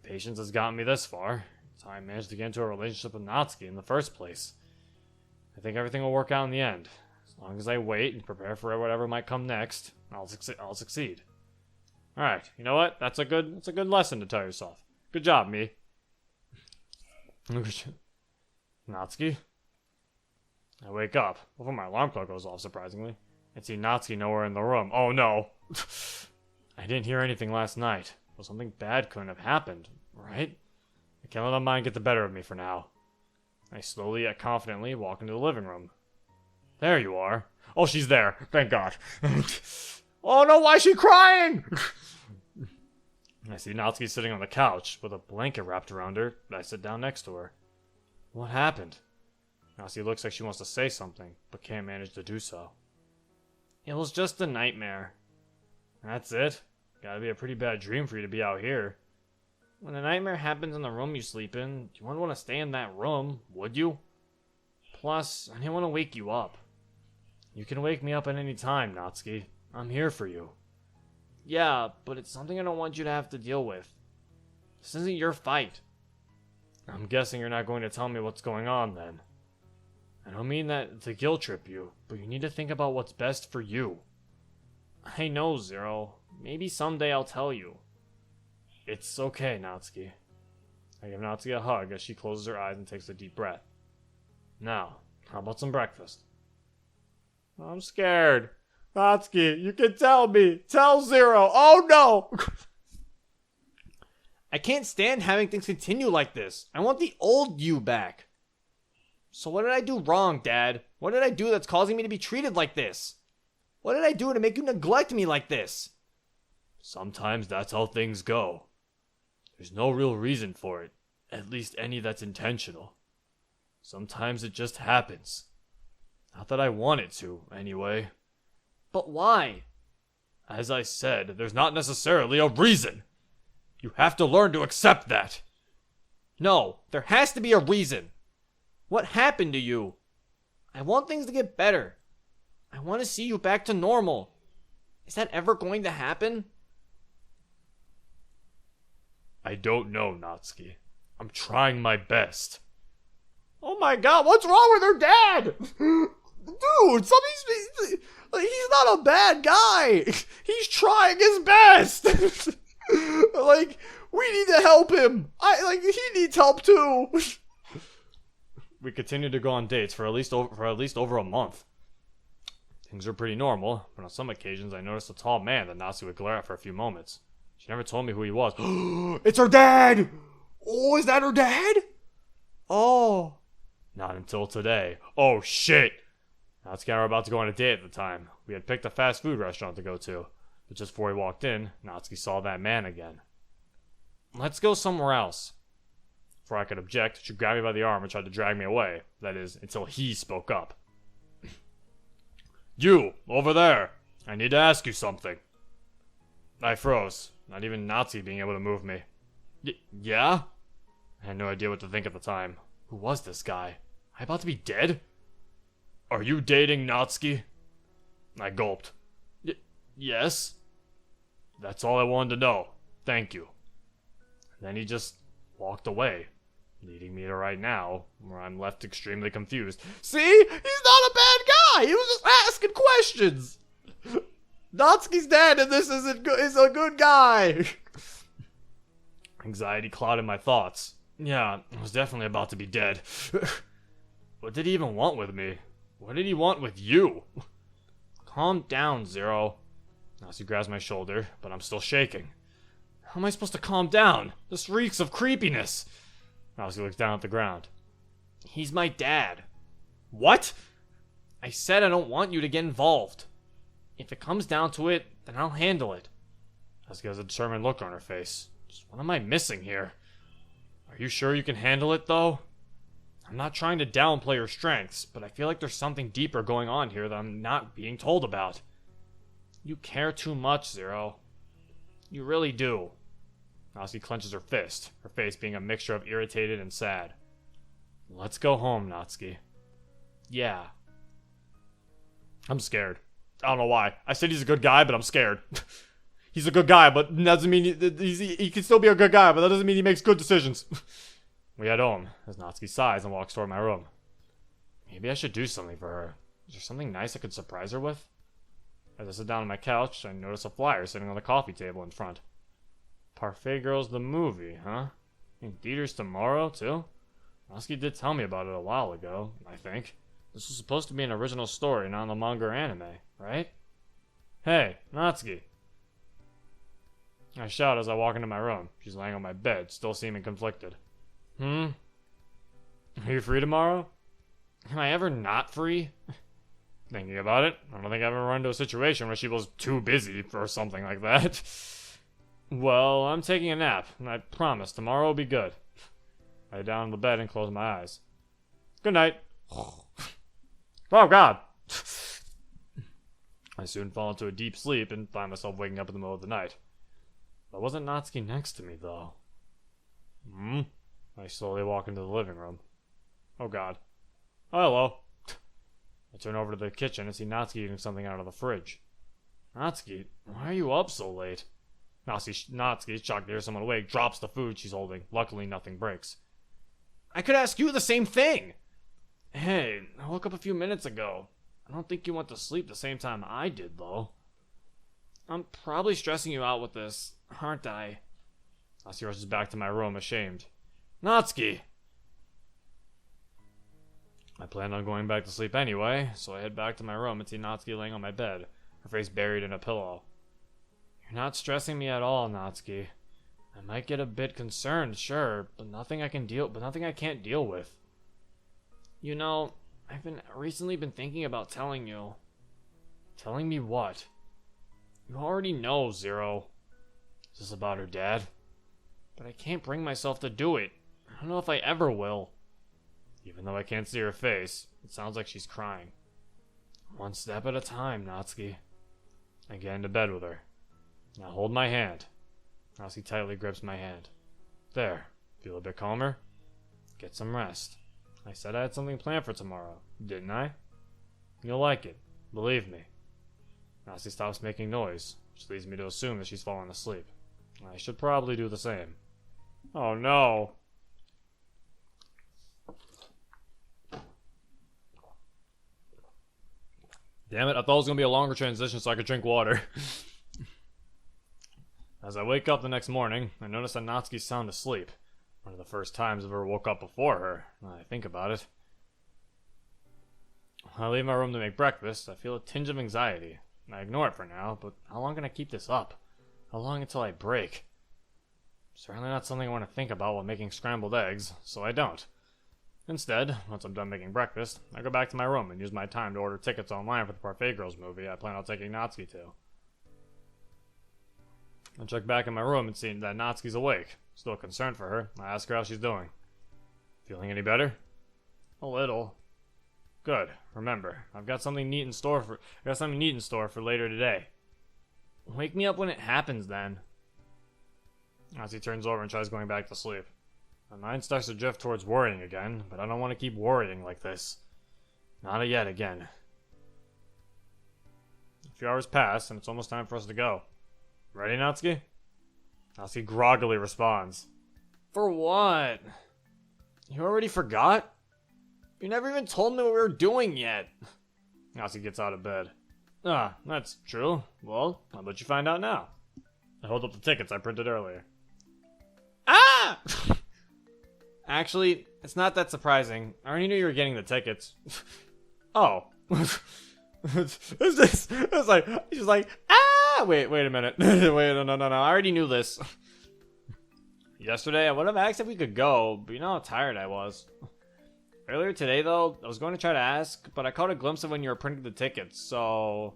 Patience has gotten me this far. It's how I managed to get into a relationship with Natsuki in the first place. I think everything will work out in the end. As long as I wait and prepare for whatever might come next, I'll succeed. Alright, you know what? That's a good lesson to tell yourself. Good job, me. Natsuki? I wake up before my alarm clock goes off, surprisingly. I see Natsuki nowhere in the room. Oh no! I didn't hear anything last night. Well, something bad couldn't have happened, right? I can't let my mind get the better of me for now. I slowly yet confidently walk into the living room. There you are. Oh, she's there. Thank God. Oh no, why is she crying? I see Natsuki sitting on the couch with a blanket wrapped around her. I sit down next to her. What happened? Natsuki looks like she wants to say something, but can't manage to do so. It was just a nightmare. That's it? Gotta be a pretty bad dream for you to be out here. When a nightmare happens in the room you sleep in, you wouldn't want to stay in that room, would you? Plus, I didn't want to wake you up. You can wake me up at any time, Natsuki. I'm here for you. Yeah, but it's something I don't want you to have to deal with. This isn't your fight. I'm guessing you're not going to tell me what's going on, then. I don't mean that to guilt trip you, but you need to think about what's best for you. I know, Zero. Maybe someday I'll tell you. It's okay, Natsuki. I give Natsuki a hug as she closes her eyes and takes a deep breath. Now, how about some breakfast? I'm scared. Natsuki, you can tell me. Tell Zero. Oh no! I can't stand having things continue like this. I want the old you back. So what did I do wrong, Dad? What did I do that's causing me to be treated like this? What did I do to make you neglect me like this? Sometimes that's how things go. There's no real reason for it. At least any that's intentional. Sometimes it just happens. Not that I want it to, anyway. But why? As I said, there's not necessarily a reason. You have to learn to accept that. No, there has to be a reason. What happened to you? I want things to get better. I want to see you back to normal. Is that ever going to happen? I don't know, Natsuki. I'm trying my best. Oh my God, what's wrong with her dad? Dude, he's not a bad guy. He's trying his best. Like, we need to help him. He needs help too. We continued to go on dates for at least over a month. Things were pretty normal, but on some occasions I noticed a tall man that Natsuki would glare at for a few moments. She never told me who he was. It's her dad! Oh, is that her dad? Oh. Not until today. Oh, shit! Natsuki and I were about to go on a date at the time. We had picked a fast food restaurant to go to. But just before we walked in, Natsuki saw that man again. Let's go somewhere else. Before I could object, she grabbed me by the arm and tried to drag me away. That is, until he spoke up. You, over there. I need to ask you something. I froze, not even Natsuki being able to move me. Yeah? I had no idea what to think at the time. Who was this guy? I about to be dead? Are you dating Natsuki? I gulped. Yes. That's all I wanted to know. Thank you. And then he just walked away, leading me to right now, where I'm left extremely confused. See? He's not a bad guy! He was just asking questions! Natsuki's dead and this isn't good. He's a good guy! Anxiety clouded my thoughts. Yeah, I was definitely about to be dead. What did he even want with me? What did he want with you? Calm down, Zero. Natsuki grabs my shoulder, but I'm still shaking. How am I supposed to calm down? This reeks of creepiness. Natsuki looks down at the ground. He's my dad. What? I said I don't want you to get involved. If it comes down to it, then I'll handle it. Natsuki has a determined look on her face. Just what am I missing here? Are you sure you can handle it, though? I'm not trying to downplay your strengths, but I feel like there's something deeper going on here that I'm not being told about. You care too much, Zero. You really do. Natsuki clenches her fist, her face being a mixture of irritated and sad. Let's go home, Natsuki. Yeah. I'm scared. I don't know why. I said he's a good guy, but I'm scared. He's a good guy, but doesn't mean he can still be a good guy, but that doesn't mean he makes good decisions. We head home as Natsuki sighs and walks toward my room. Maybe I should do something for her. Is there something nice I could surprise her with? As I sit down on my couch, I notice a flyer sitting on the coffee table in front. Parfait Girls the movie, huh? In theaters tomorrow, too? Natsuki did tell me about it a while ago, I think. This was supposed to be an original story, not the manga or anime, right? Hey, Natsuki. I shout as I walk into my room. She's laying on my bed, still seeming conflicted. Are you free tomorrow? Am I ever not free? Thinking about it, I don't think I've ever run into a situation where she was too busy for something like that. Well, I'm taking a nap, and I promise tomorrow will be good. I lay down on the bed and close my eyes. Good night. Oh, God. I soon fall into a deep sleep and find myself waking up in the middle of the night. There wasn't Natsuki next to me, though. I slowly walk into the living room. Oh, God. Oh, hello. I turn over to the kitchen and see Natsuki eating something out of the fridge. Natsuki, why are you up so late? Natsuki, shocked to hear someone awake, drops the food she's holding. Luckily, nothing breaks. I could ask you the same thing! Hey, I woke up a few minutes ago. I don't think you went to sleep the same time I did, though. I'm probably stressing you out with this, aren't I? Natsuki rushes back to my room, ashamed. Natsuki! I planned on going back to sleep anyway, so I head back to my room and see Natsuki laying on my bed, her face buried in a pillow. You're not stressing me at all, Natsuki. I might get a bit concerned, sure, but nothing I can't deal with. You know, I've recently been thinking about telling you. Telling me what? You already know, Zero. Is this about her dad? But I can't bring myself to do it. I don't know if I ever will. Even though I can't see her face, it sounds like she's crying. One step at a time, Natsuki. I get into bed with her. Now hold my hand. Natsuki tightly grips my hand. There. Feel a bit calmer? Get some rest. I said I had something planned for tomorrow, didn't I? You'll like it. Believe me. Natsuki stops making noise, which leads me to assume that she's fallen asleep. I should probably do the same. Oh no. Damn it, I thought it was going to be a longer transition so I could drink water. As I wake up the next morning, I notice that Natsuki's sound asleep. One of the first times I've ever woke up before her, now that I think about it. When I leave my room to make breakfast, I feel a tinge of anxiety. I ignore it for now, but how long can I keep this up? How long until I break? Certainly not something I want to think about while making scrambled eggs, so I don't. Instead, once I'm done making breakfast, I go back to my room and use my time to order tickets online for the Parfait Girls movie I plan on taking Natsuki to. I check back in my room and see that Natsuki's awake. Still concerned for her, I ask her how she's doing. Feeling any better? A little. Good. Remember, I've got something neat in store for later today. Wake me up when it happens, then. Natsuki turns over and tries going back to sleep. My mind starts to drift towards worrying again, but I don't want to keep worrying like this. Not yet again. A few hours pass, and it's almost time for us to go. Ready, Natsuki? Natsuki groggily responds. For what? You already forgot? You never even told me what we were doing yet. Natsuki gets out of bed. Ah, that's true. Well, I'll let you find out now. I hold up the tickets I printed earlier. Ah! Actually, it's not that surprising. I already knew you were getting the tickets. Oh. It's like, she's like, ah! Wait a minute. Wait, no. I already knew this. Yesterday, I would have asked if we could go, but you know how tired I was. Earlier today, though, I was going to try to ask, but I caught a glimpse of when you were printing the tickets, so...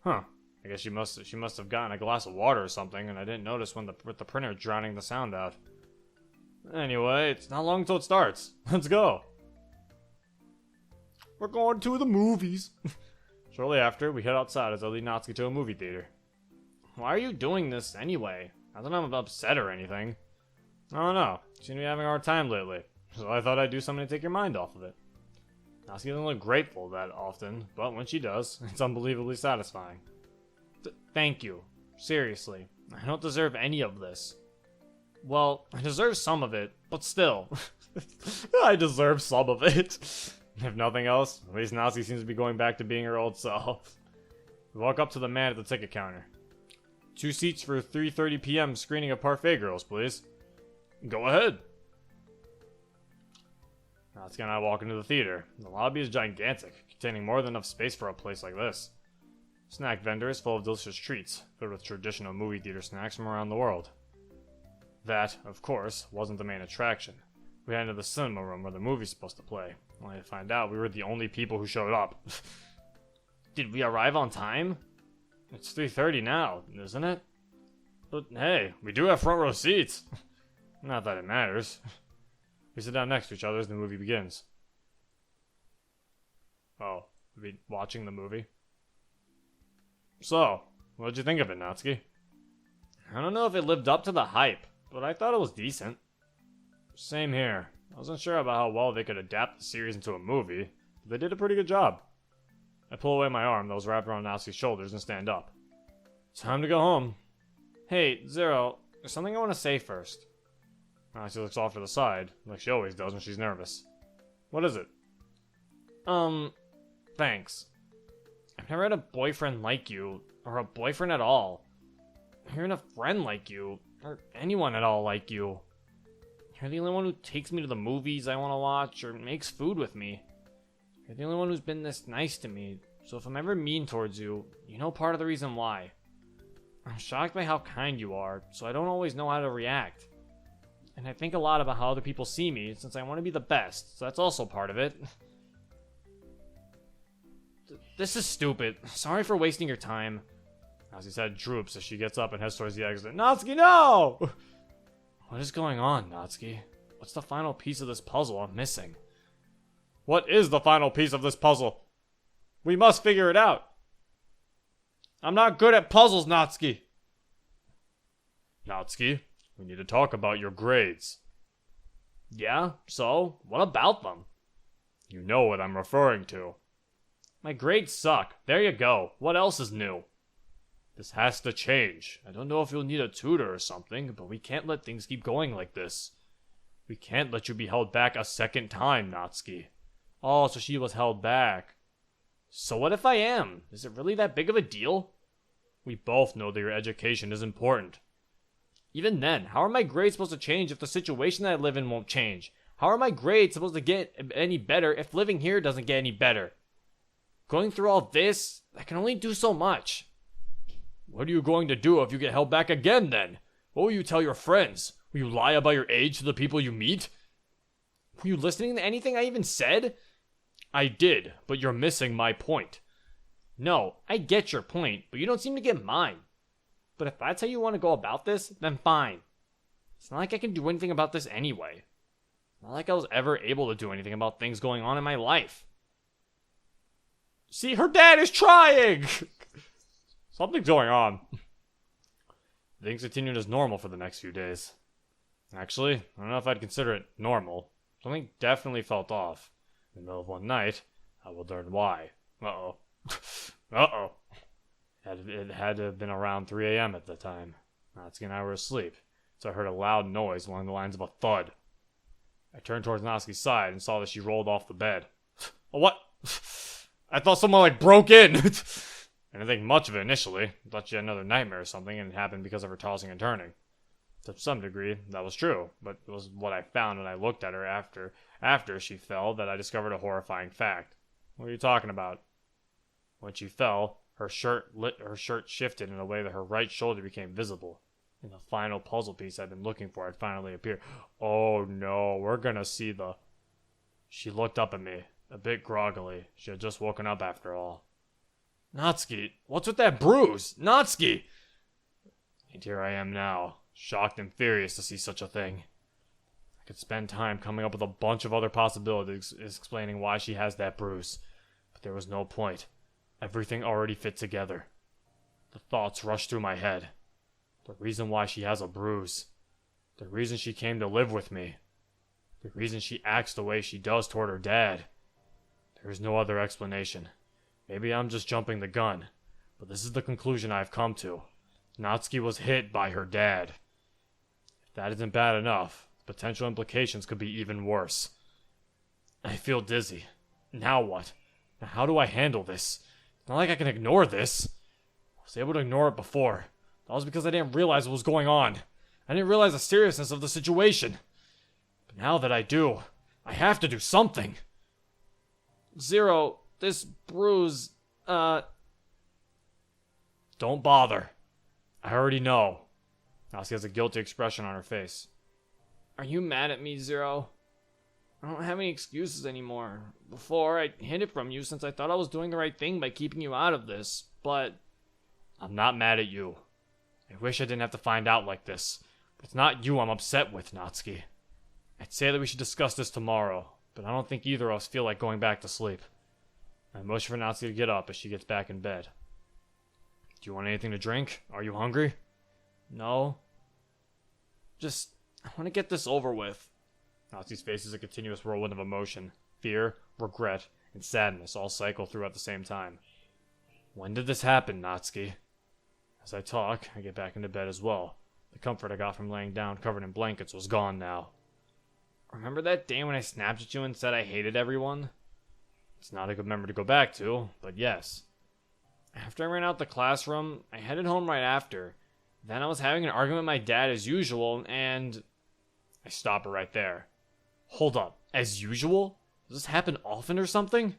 Huh. I guess she must have gotten a glass of water or something, and I didn't notice with the printer drowning the sound out. Anyway, it's not long until it starts. Let's go. We're going to the movies. Shortly after, we head outside as I lead Natsuki to a movie theater. Why are you doing this anyway? Not that I'm upset or anything. I don't know. You seem to be having a hard time lately. So I thought I'd do something to take your mind off of it. Natsuki doesn't look grateful that often, but when she does, it's unbelievably satisfying. Thank you. Seriously. I don't deserve any of this. Well, I deserve some of it, but still. I deserve some of it. If nothing else, at least Natsuki seems to be going back to being her old self. We walk up to the man at the ticket counter. 2 seats for 3:30 p.m. screening of Parfait Girls, please. Go ahead. Natsuki and I walk into the theater. The lobby is gigantic, containing more than enough space for a place like this. Snack vendors full of delicious treats, filled with traditional movie theater snacks from around the world. That, of course, wasn't the main attraction. We head into the cinema room where the movie's supposed to play, only to find out we were the only people who showed up. Did we arrive on time? It's 3:30 now, isn't it? But hey, we do have front row seats. Not that it matters. We sit down next to each other as the movie begins. Oh, are we watching the movie? So, what'd you think of it, Natsuki? I don't know if it lived up to the hype, but I thought it was decent. Same here. I wasn't sure about how well they could adapt the series into a movie, but they did a pretty good job. I pull away my arm that was wrapped around Natsuki's shoulders and stand up. Time to go home. Hey, Zero, there's something I want to say first. Natsuki looks off to the side, like she always does when she's nervous. What is it? Thanks. I've never had a boyfriend like you, or a boyfriend at all. Or even a friend like you, or anyone at all like you. You're the only one who takes me to the movies I want to watch, or makes food with me. You're the only one who's been this nice to me, so if I'm ever mean towards you, you know part of the reason why. I'm shocked by how kind you are, so I don't always know how to react. And I think a lot about how other people see me, since I want to be the best, so that's also part of it. This is stupid. Sorry for wasting your time. Natsuki's head droops as she gets up and heads towards the exit. Natsuki, no! What is going on, Natsuki? What's the final piece of this puzzle I'm missing? What is the final piece of this puzzle? We must figure it out. I'm not good at puzzles, Natsuki. Natsuki, we need to talk about your grades. Yeah, so? What about them? You know what I'm referring to. My grades suck. There you go. What else is new? This has to change. I don't know if you'll need a tutor or something, but we can't let things keep going like this. We can't let you be held back a second time, Natsuki. Oh, so she was held back. So what if I am? Is it really that big of a deal? We both know that your education is important. Even then, how are my grades supposed to change if the situation that I live in won't change? How are my grades supposed to get any better if living here doesn't get any better? Going through all this, I can only do so much. What are you going to do if you get held back again, then? What will you tell your friends? Will you lie about your age to the people you meet? Were you listening to anything I even said? I did, but you're missing my point. No, I get your point, but you don't seem to get mine. But if that's how you want to go about this, then fine. It's not like I can do anything about this anyway. Not like I was ever able to do anything about things going on in my life. See, her dad is trying! Something's going on. Things continued as normal for the next few days. Actually, I don't know if I'd consider it normal. Something definitely felt off. In the middle of one night, I will learn why. Uh-oh. Uh-oh. It had to have been around 3 a.m. at the time. Natsuki and I were asleep, so I heard a loud noise along the lines of a thud. I turned towards Natsuki's side and saw that she rolled off the bed. What? I thought someone, broke in! I didn't think much of it initially. I thought she had another nightmare or something, and it happened because of her tossing and turning. To some degree, that was true, but it was what I found when I looked at her after she fell that I discovered a horrifying fact. What are you talking about? When she fell, her shirt shifted in a way that her right shoulder became visible. And the final puzzle piece I'd been looking for had finally appeared. Oh no, we're gonna see the... She looked up at me, a bit groggily. She had just woken up after all. Natsuki, what's with that bruise? Natsuki! And here I am now, shocked and furious to see such a thing. I could spend time coming up with a bunch of other possibilities explaining why she has that bruise, but there was no point. Everything already fit together. The thoughts rushed through my head. The reason why she has a bruise. The reason she came to live with me. The reason she acts the way she does toward her dad. There is no other explanation. Maybe I'm just jumping the gun, but this is the conclusion I've come to. Natsuki was hit by her dad. If that isn't bad enough, the potential implications could be even worse. I feel dizzy. Now what? Now how do I handle this? It's not like I can ignore this. I was able to ignore it before. That was because I didn't realize what was going on. I didn't realize the seriousness of the situation. But now that I do, I have to do something. Zero, this bruise, Don't bother. I already know. Natsuki has a guilty expression on her face. Are you mad at me, Zero? I don't have any excuses anymore. Before, I hid it from you since I thought I was doing the right thing by keeping you out of this, but... I'm not mad at you. I wish I didn't have to find out like this. But it's not you I'm upset with, Natsuki. I'd say that we should discuss this tomorrow, but I don't think either of us feel like going back to sleep. I motion for Natsuki to get up as she gets back in bed. Do you want anything to drink? Are you hungry? No. Just, I want to get this over with. Natsuki's face is a continuous whirlwind of emotion. Fear, regret, and sadness all cycle through at the same time. When did this happen, Natsuki? As I talk, I get back into bed as well. The comfort I got from laying down covered in blankets was gone now. Remember that day when I snapped at you and said I hated everyone? It's not a good memory to go back to, but yes. After I ran out the classroom, I headed home right after. Then I was having an argument with my dad as usual, and... I stop her right there. Hold up, as usual? Does this happen often or something?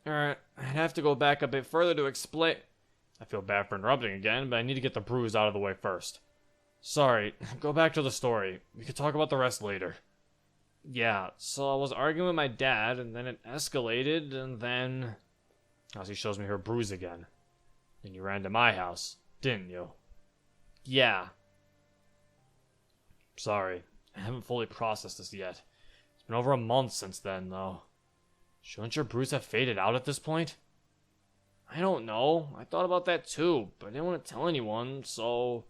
I'd have to go back a bit further to explain... I feel bad for interrupting again, but I need to get the bruise out of the way first. Sorry, go back to the story. We could talk about the rest later. Yeah, so I was arguing with my dad, and then it escalated, and then... She shows me her bruise again. Then you ran to my house, didn't you? Yeah. Sorry, I haven't fully processed this yet. It's been over a month since then, though. Shouldn't your bruise have faded out at this point? I don't know. I thought about that too, but I didn't want to tell anyone, so...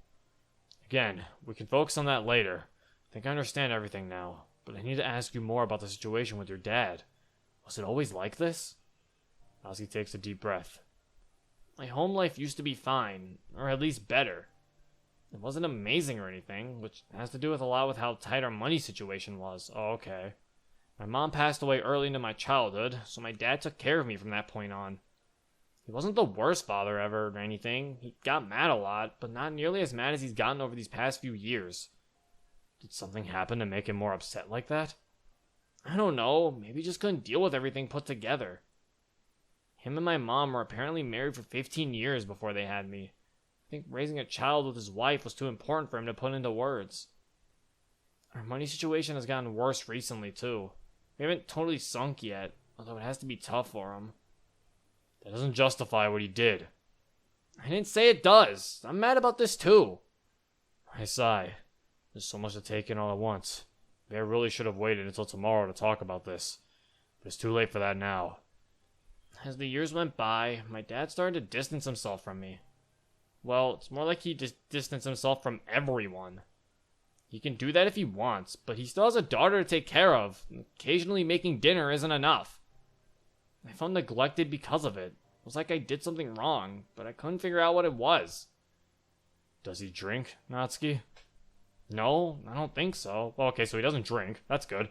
Again, we can focus on that later. I think I understand everything now, but I need to ask you more about the situation with your dad. Was it always like this? Natsuki takes a deep breath. My home life used to be fine, or at least better. It wasn't amazing or anything, which has to do with a lot with how tight our money situation was. Oh, okay. My mom passed away early into my childhood, so my dad took care of me from that point on. He wasn't the worst father ever or anything. He got mad a lot, but not nearly as mad as he's gotten over these past few years. Did something happen to make him more upset like that? I don't know. Maybe he just couldn't deal with everything put together. Him and my mom were apparently married for 15 years before they had me. I think raising a child with his wife was too important for him to put into words. Our money situation has gotten worse recently, too. We haven't totally sunk yet, although it has to be tough for him. That doesn't justify what he did. I didn't say it does. I'm mad about this, too. I sigh. There's so much to take in all at once. Maybe I really should have waited until tomorrow to talk about this. But it's too late for that now. As the years went by, my dad started to distance himself from me. Well, it's more like he distanced himself from everyone. He can do that if he wants, but he still has a daughter to take care of. Occasionally making dinner isn't enough. I felt neglected because of it. It was like I did something wrong, but I couldn't figure out what it was. Does he drink, Natsuki? No, I don't think so. Well, okay, so he doesn't drink. That's good.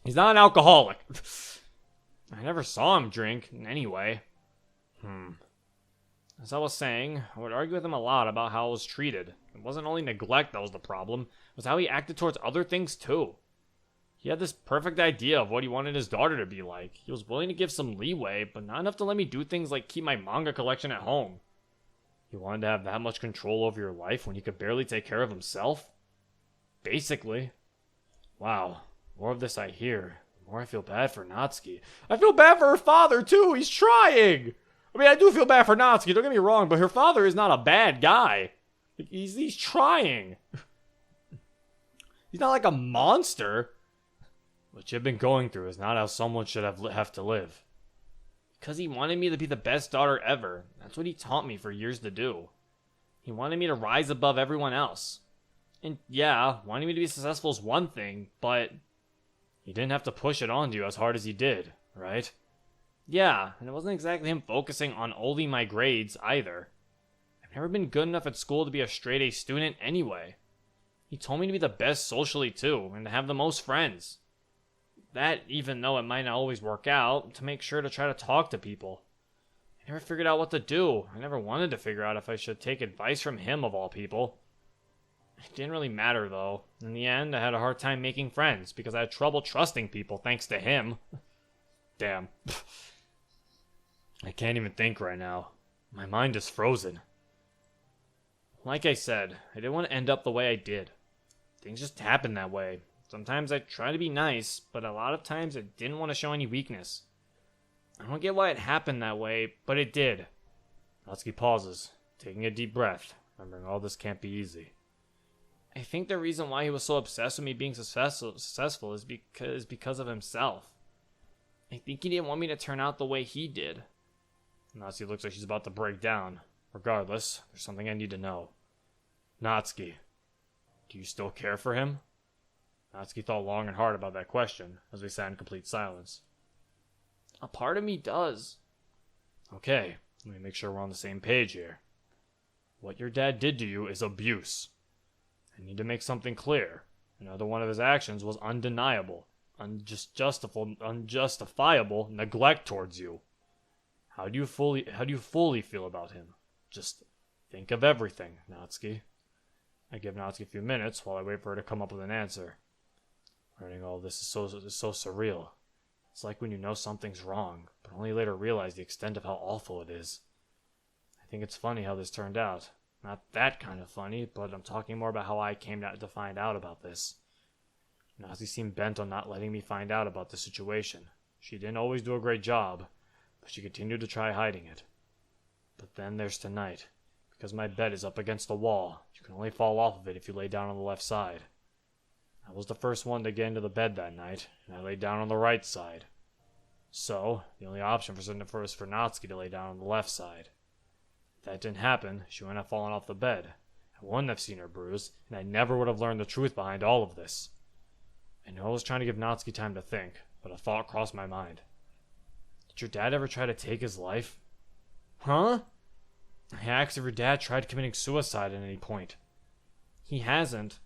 He's not an alcoholic. I never saw him drink, anyway. As I was saying, I would argue with him a lot about how I was treated. It wasn't only neglect that was the problem, it was how he acted towards other things too. He had this perfect idea of what he wanted his daughter to be like. He was willing to give some leeway, but not enough to let me do things like keep my manga collection at home. He wanted to have that much control over your life when he could barely take care of himself? Basically. Wow, the more of this I hear, the more I feel bad for Natsuki. I feel bad for her father too, he's trying! I mean, I do feel bad for Natsuki, don't get me wrong, but her father is not a bad guy. He's trying. He's not like a monster. What you've been going through is not how someone should have to live. Because he wanted me to be the best daughter ever. That's what he taught me for years to do. He wanted me to rise above everyone else. And yeah, wanting me to be successful is one thing, but he didn't have to push it onto you as hard as he did, right? Yeah, and it wasn't exactly him focusing on only my grades either. I've never been good enough at school to be a straight A student anyway. He told me to be the best socially too, and to have the most friends. That, even though it might not always work out, to make sure to try to talk to people. I never figured out what to do. I never wanted to figure out if I should take advice from him of all people. It didn't really matter though. In the end, I had a hard time making friends because I had trouble trusting people thanks to him. Damn. I can't even think right now. My mind is frozen. Like I said, I didn't want to end up the way I did. Things just happened that way. Sometimes I try to be nice, but a lot of times I didn't want to show any weakness. I don't get why it happened that way, but it did. Natsuki pauses, taking a deep breath, remembering all this can't be easy. I think the reason why he was so obsessed with me being successful is because of himself. I think he didn't want me to turn out the way he did. Natsuki looks like she's about to break down. Regardless, there's something I need to know. Natsuki, do you still care for him? Natsuki thought long and hard about that question, as we sat in complete silence. A part of me does. Okay, let me make sure we're on the same page here. What your dad did to you is abuse. I need to make something clear. Another one of his actions was undeniable, unjustifiable neglect towards you. How do you fully feel about him? Just think of everything, Natsuki. I give Natsuki a few minutes while I wait for her to come up with an answer. Learning all this is so surreal. It's like when you know something's wrong, but only later realize the extent of how awful it is. I think it's funny how this turned out. Not that kind of funny, but I'm talking more about how I came to find out about this. Natsuki seemed bent on not letting me find out about the situation. She didn't always do a great job, but she continued to try hiding it. But then there's tonight. Because my bed is up against the wall, you can only fall off of it if you lay down on the left side. I was the first one to get into the bed that night, and I laid down on the right side. So, the only option was for Natsuki to lay down on the left side. If that didn't happen, she wouldn't have fallen off the bed. I wouldn't have seen her bruise, and I never would have learned the truth behind all of this. I know I was trying to give Natsuki time to think, but a thought crossed my mind. Did your dad ever try to take his life? Huh? I asked if your dad tried committing suicide at any point. He hasn't.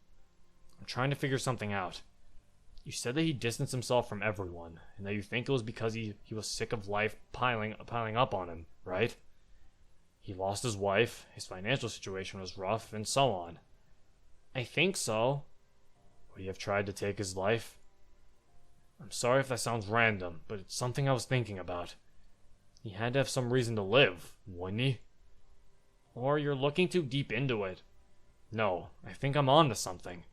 I'm trying to figure something out. You said that he distanced himself from everyone, and that you think it was because he was sick of life piling up on him, right? He lost his wife, his financial situation was rough, and so on. I think so. Would he have tried to take his life? I'm sorry if that sounds random, but it's something I was thinking about. He had to have some reason to live, wouldn't he? Or you're looking too deep into it. No, I think I'm on to something.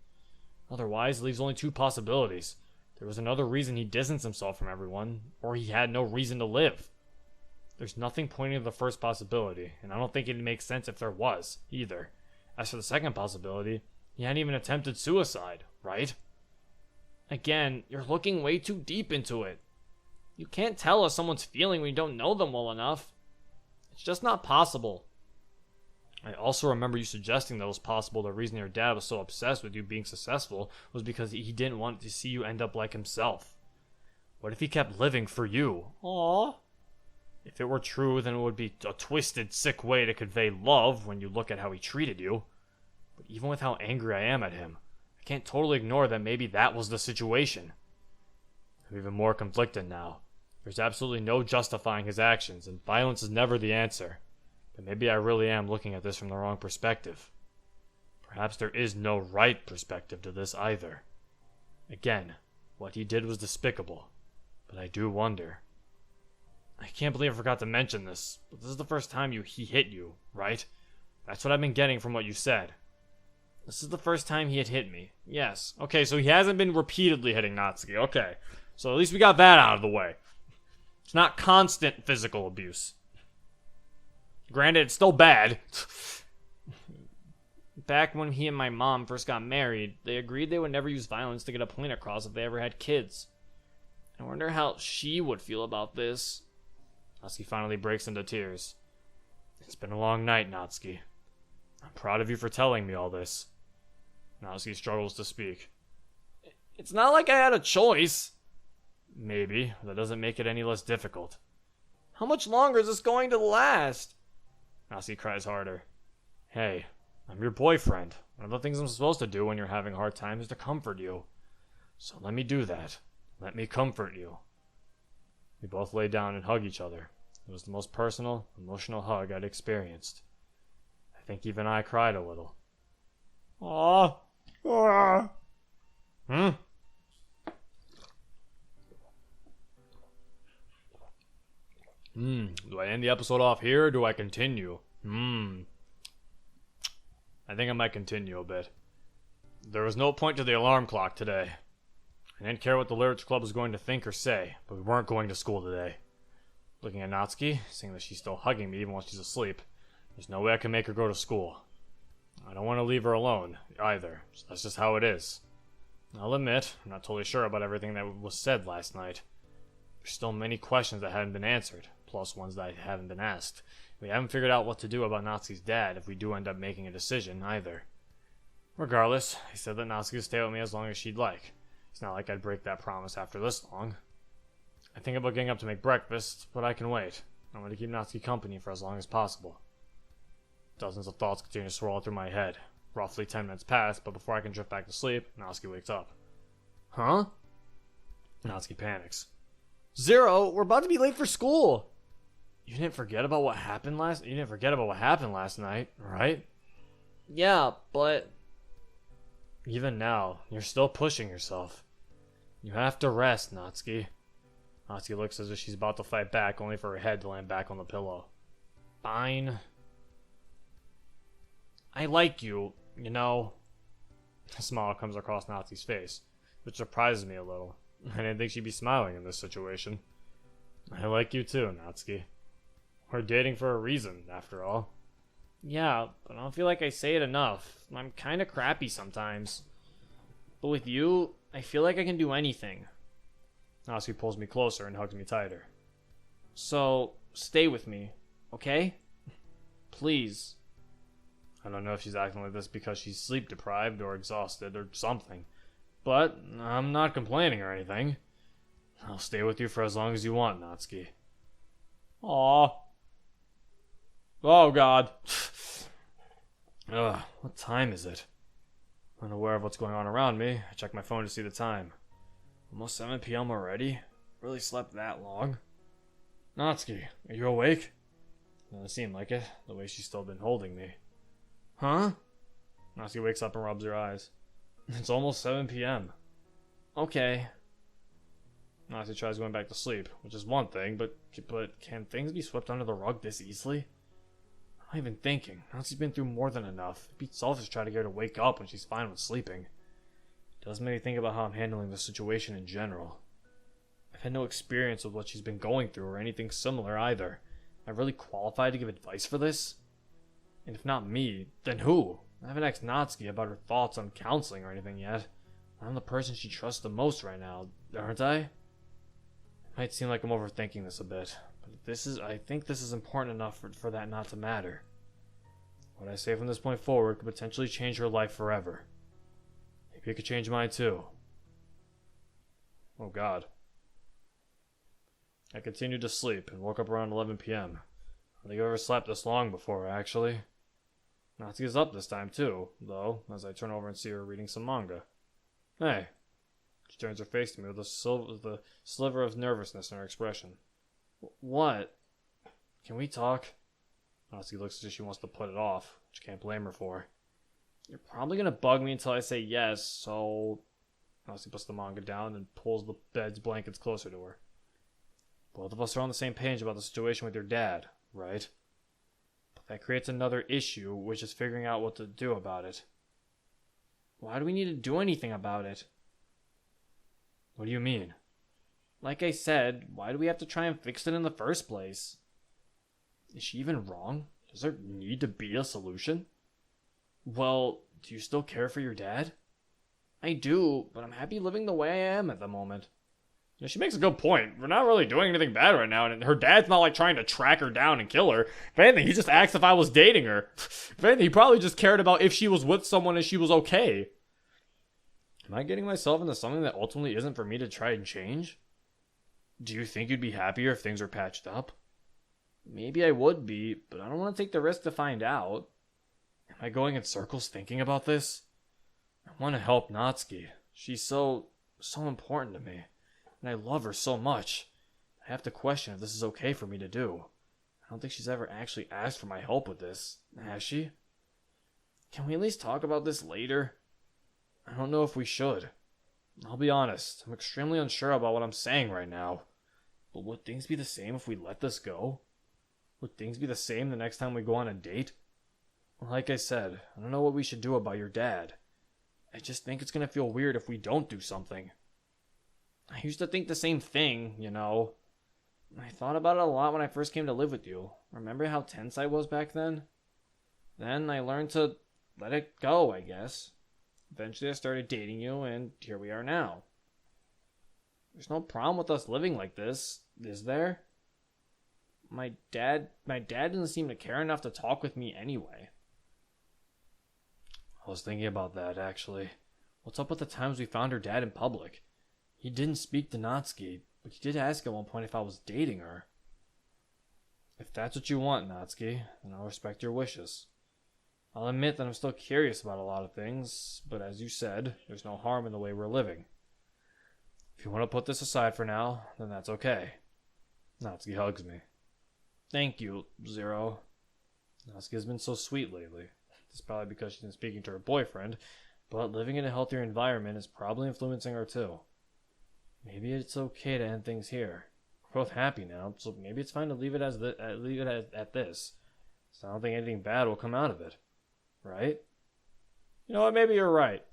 Otherwise, it leaves only two possibilities. There was another reason he distanced himself from everyone, or he had no reason to live. There's nothing pointing to the first possibility, and I don't think it'd make sense if there was, either. As for the second possibility, he hadn't even attempted suicide, right? Again, you're looking way too deep into it. You can't tell how someone's feeling when you don't know them well enough. It's just not possible. I also remember you suggesting that it was possible the reason your dad was so obsessed with you being successful was because he didn't want to see you end up like himself. What if he kept living for you? Aww. If it were true, then it would be a twisted, sick way to convey love when you look at how he treated you. But even with how angry I am at him, I can't totally ignore that maybe that was the situation. I'm even more conflicted now. There's absolutely no justifying his actions, and violence is never the answer. But maybe I really am looking at this from the wrong perspective. Perhaps there is no right perspective to this either. Again, what he did was despicable, but I do wonder. I can't believe I forgot to mention this, but this is the first time he hit you, right? That's what I've been getting from what you said. This is the first time he had hit me. Yes. Okay, so he hasn't been repeatedly hitting Natsuki. Okay. So at least we got that out of the way. It's not constant physical abuse. Granted, it's still bad. Back when he and my mom first got married, they agreed they would never use violence to get a point across if they ever had kids. I wonder how she would feel about this. Natsuki finally breaks into tears. It's been a long night, Natsuki. I'm proud of you for telling me all this. Natsuki struggles to speak. It's not like I had a choice. Maybe, but that doesn't make it any less difficult. How much longer is this going to last? Natsuki cries harder. Hey, I'm your boyfriend. One of the things I'm supposed to do when you're having a hard time is to comfort you. So let me do that. Let me comfort you. We both lay down and hug each other. It was the most personal, emotional hug I'd experienced. I think even I cried a little. Aww. Aww. Do I end the episode off here or do I continue? I think I might continue a bit. There was no point to the alarm clock today. I didn't care what the Lyrics Club was going to think or say, but we weren't going to school today. Looking at Natsuki, seeing that she's still hugging me even while she's asleep, there's no way I can make her go to school. I don't want to leave her alone, either, so that's just how it is. I'll admit, I'm not totally sure about everything that was said last night. There's still many questions that haven't been answered, plus ones that haven't been asked. We haven't figured out what to do about Natsuki's dad if we do end up making a decision, either. Regardless, he said that Natsuki would stay with me as long as she'd like. It's not like I'd break that promise after this long. I think about getting up to make breakfast, but I can wait. I'm going to keep Natsuki company for as long as possible. Dozens of thoughts continue to swirl through my head. Roughly 10 minutes pass, but before I can drift back to sleep, Natsuki wakes up. Huh? Natsuki panics. Zero, we're about to be late for school. You didn't forget about what happened last night, right? Yeah, but even now, you're still pushing yourself. You have to rest, Natsuki. Natsuki looks as if she's about to fight back, only for her head to land back on the pillow. Fine. I like you, you know. A smile comes across Natsuki's face, which surprises me a little. I didn't think she'd be smiling in this situation. I like you too, Natsuki. We're dating for a reason, after all. Yeah, but I don't feel like I say it enough. I'm kinda crappy sometimes. But with you, I feel like I can do anything. Natsuki pulls me closer and hugs me tighter. So, stay with me, okay? Please. I don't know if she's acting like this because she's sleep deprived or exhausted or something. But I'm not complaining or anything. I'll stay with you for as long as you want, Natsuki. Aww. Oh god. Ugh, what time is it? Unaware of what's going on around me, I check my phone to see the time. Almost 7 p.m. already? Really slept that long? Natsuki, are you awake? Doesn't seem like it, the way she's still been holding me. Huh? Natsuki wakes up and rubs her eyes. It's almost 7 p.m. Okay. Natsuki tries going back to sleep, which is one thing, but can things be swept under the rug this easily? I'm not even thinking. Natsuki's been through more than enough. It'd be selfish to try to get her to wake up when she's fine with sleeping. It does make me think about how I'm handling the situation in general. I've had no experience with what she's been going through or anything similar either. Am I really qualified to give advice for this? And if not me, then who? I haven't asked Natsuki about her thoughts on counseling or anything yet. I'm the person she trusts the most right now, aren't I? It might seem like I'm overthinking this a bit, but I think this is important enough for that not to matter. What I say from this point forward could potentially change her life forever. Maybe it could change mine too. Oh God. I continued to sleep and woke up around 11 p.m. I don't think I've ever slept this long before, actually. Natsuki's up this time too, though, as I turn over and see her reading some manga. Hey. She turns her face to me with the sliver of nervousness in her expression. What? Can we talk? Natsuki looks as if she wants to put it off, which I can't blame her for. You're probably gonna bug me until I say yes, so... Natsuki puts the manga down and pulls the bed's blankets closer to her. Both of us are on the same page about the situation with your dad, right? But that creates another issue, which is figuring out what to do about it. Why do we need to do anything about it? What do you mean? Like I said, why do we have to try and fix it in the first place? Is she even wrong? Does there need to be a solution? Well, do you still care for your dad? I do, but I'm happy living the way I am at the moment. Yeah, she makes a good point. We're not really doing anything bad right now, and her dad's not like trying to track her down and kill her. If anything, he just asked if I was dating her. If anything, he probably just cared about if she was with someone and she was okay. Am I getting myself into something that ultimately isn't for me to try and change? Do you think you'd be happier if things were patched up? Maybe I would be, but I don't want to take the risk to find out. Am I going in circles thinking about this? I want to help Natsuki. She's so important to me. And I love her so much. I have to question if this is okay for me to do. I don't think she's ever actually asked for my help with this, has she? Can we at least talk about this later? I don't know if we should. I'll be honest, I'm extremely unsure about what I'm saying right now. But would things be the same if we let this go? Would things be the same the next time we go on a date? Like I said, I don't know what we should do about your dad. I just think it's gonna feel weird if we don't do something. I used to think the same thing, you know. I thought about it a lot when I first came to live with you. Remember how tense I was back then? Then I learned to let it go, I guess. Eventually I started dating you, and here we are now. There's no problem with us living like this, is there? My dad doesn't seem to care enough to talk with me anyway. I was thinking about that, actually. What's up with the times we found her dad in public? He didn't speak to Natsuki, but he did ask at one point if I was dating her. If that's what you want, Natsuki, then I'll respect your wishes. I'll admit that I'm still curious about a lot of things, but as you said, there's no harm in the way we're living. If you want to put this aside for now, then that's okay. Natsuki hugs me. Thank you, Zero. Natsuki has been so sweet lately. It's probably because she's been speaking to her boyfriend, but living in a healthier environment is probably influencing her too. Maybe it's okay to end things here. We're both happy now, so maybe it's fine to leave it at this. So I don't think anything bad will come out of it. Right? You know what, maybe you're right.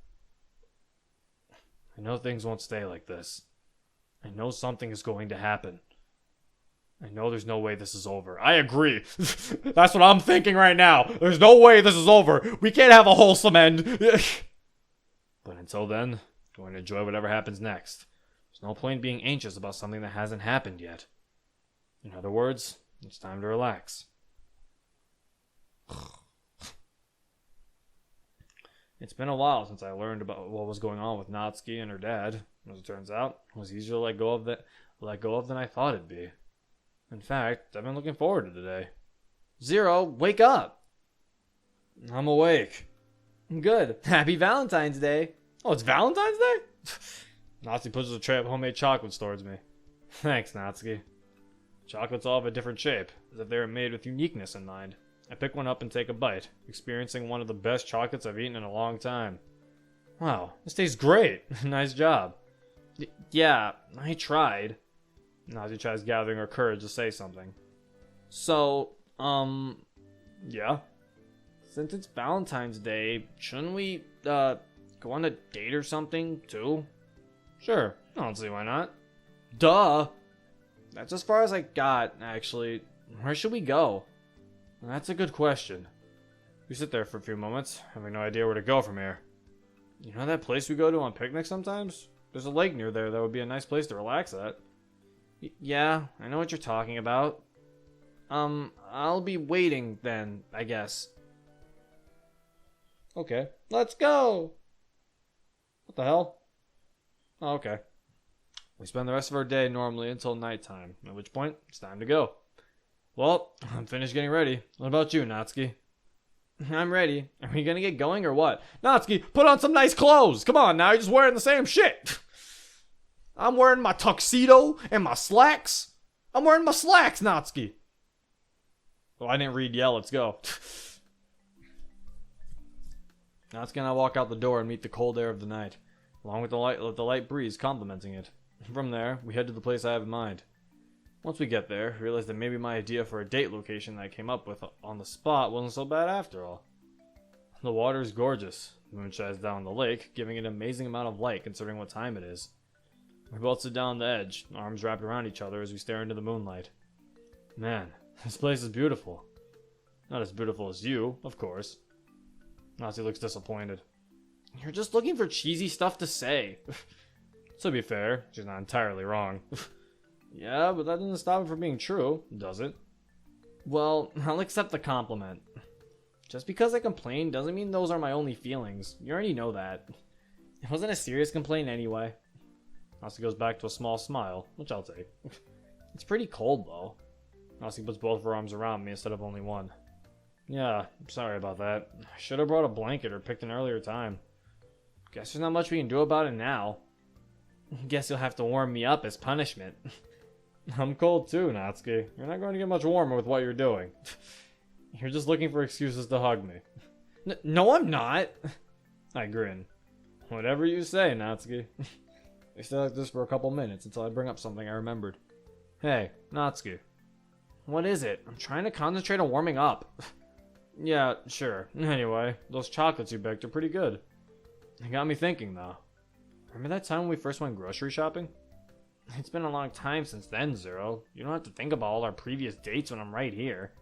I know things won't stay like this. I know something is going to happen. I know there's no way this is over. I agree. That's what I'm thinking right now. There's no way this is over. We can't have a wholesome end. But until then, I'm going to enjoy whatever happens next. There's no point being anxious about something that hasn't happened yet. In other words, it's time to relax. It's been a while since I learned about what was going on with Natsuki and her dad. As it turns out, it was easier to let go of than I thought it'd be. In fact, I've been looking forward to today. Zero, wake up! I'm awake. Good. Happy Valentine's Day. Oh, it's Valentine's Day? Natsuki pushes a tray of homemade chocolates towards me. Thanks, Natsuki. Chocolates all have a different shape, as if they were made with uniqueness in mind. I pick one up and take a bite, experiencing one of the best chocolates I've eaten in a long time. Wow, this tastes great. Nice job. Yeah, I tried. Nazi tries gathering her courage to say something. So, yeah? Since it's Valentine's Day, shouldn't we, go on a date or something, too? Sure, I don't see why not. Duh! That's as far as I got, actually. Where should we go? That's a good question. We sit there for a few moments, having no idea where to go from here. You know that place we go to on picnics sometimes? There's a lake near there that would be a nice place to relax at. Yeah, I know what you're talking about. I'll be waiting then, I guess. Okay, let's go! What the hell? Oh, okay. We spend the rest of our day normally until nighttime, at which point it's time to go. Well, I'm finished getting ready. What about you, Natsuki? I'm ready. Are we gonna get going or what? Natsuki, put on some nice clothes! Come on now, you're just wearing the same shit! I'm wearing my tuxedo and my slacks. I'm wearing my slacks, Natsuki. Oh, I didn't read yell, let's go. Natsuki and I walk out the door and meet the cold air of the night, along with the light breeze complementing it. From there, we head to the place I have in mind. Once we get there, we realize that maybe my idea for a date location that I came up with on the spot wasn't so bad after all. The water is gorgeous. The moon shines down on the lake, giving it an amazing amount of light considering what time it is. We both sit down on the edge, arms wrapped around each other as we stare into the moonlight. Man, this place is beautiful. Not as beautiful as you, of course. Nazi looks disappointed. You're just looking for cheesy stuff to say. To be fair, she's not entirely wrong. Yeah, but that doesn't stop it from being true, does it? Well, I'll accept the compliment. Just because I complain doesn't mean those are my only feelings. You already know that. It wasn't a serious complaint anyway. Nazi goes back to a small smile, which I'll take. It's pretty cold though. Nazi puts both of her arms around me instead of only one. Yeah, I'm sorry about that. I should have brought a blanket or picked an earlier time. Guess there's not much we can do about it now. Guess you'll have to warm me up as punishment. I'm cold too, Natsuki. You're not going to get much warmer with what you're doing. You're just looking for excuses to hug me. No, I'm not. I grin. Whatever you say, Natsuki. We stay like this for a couple minutes until I bring up something I remembered. Hey, Natsuki. What is it? I'm trying to concentrate on warming up. Yeah, sure. Anyway, those chocolates you baked are pretty good. It got me thinking, though. Remember that time when we first went grocery shopping? It's been a long time since then, Zero. You don't have to think about all our previous dates when I'm right here.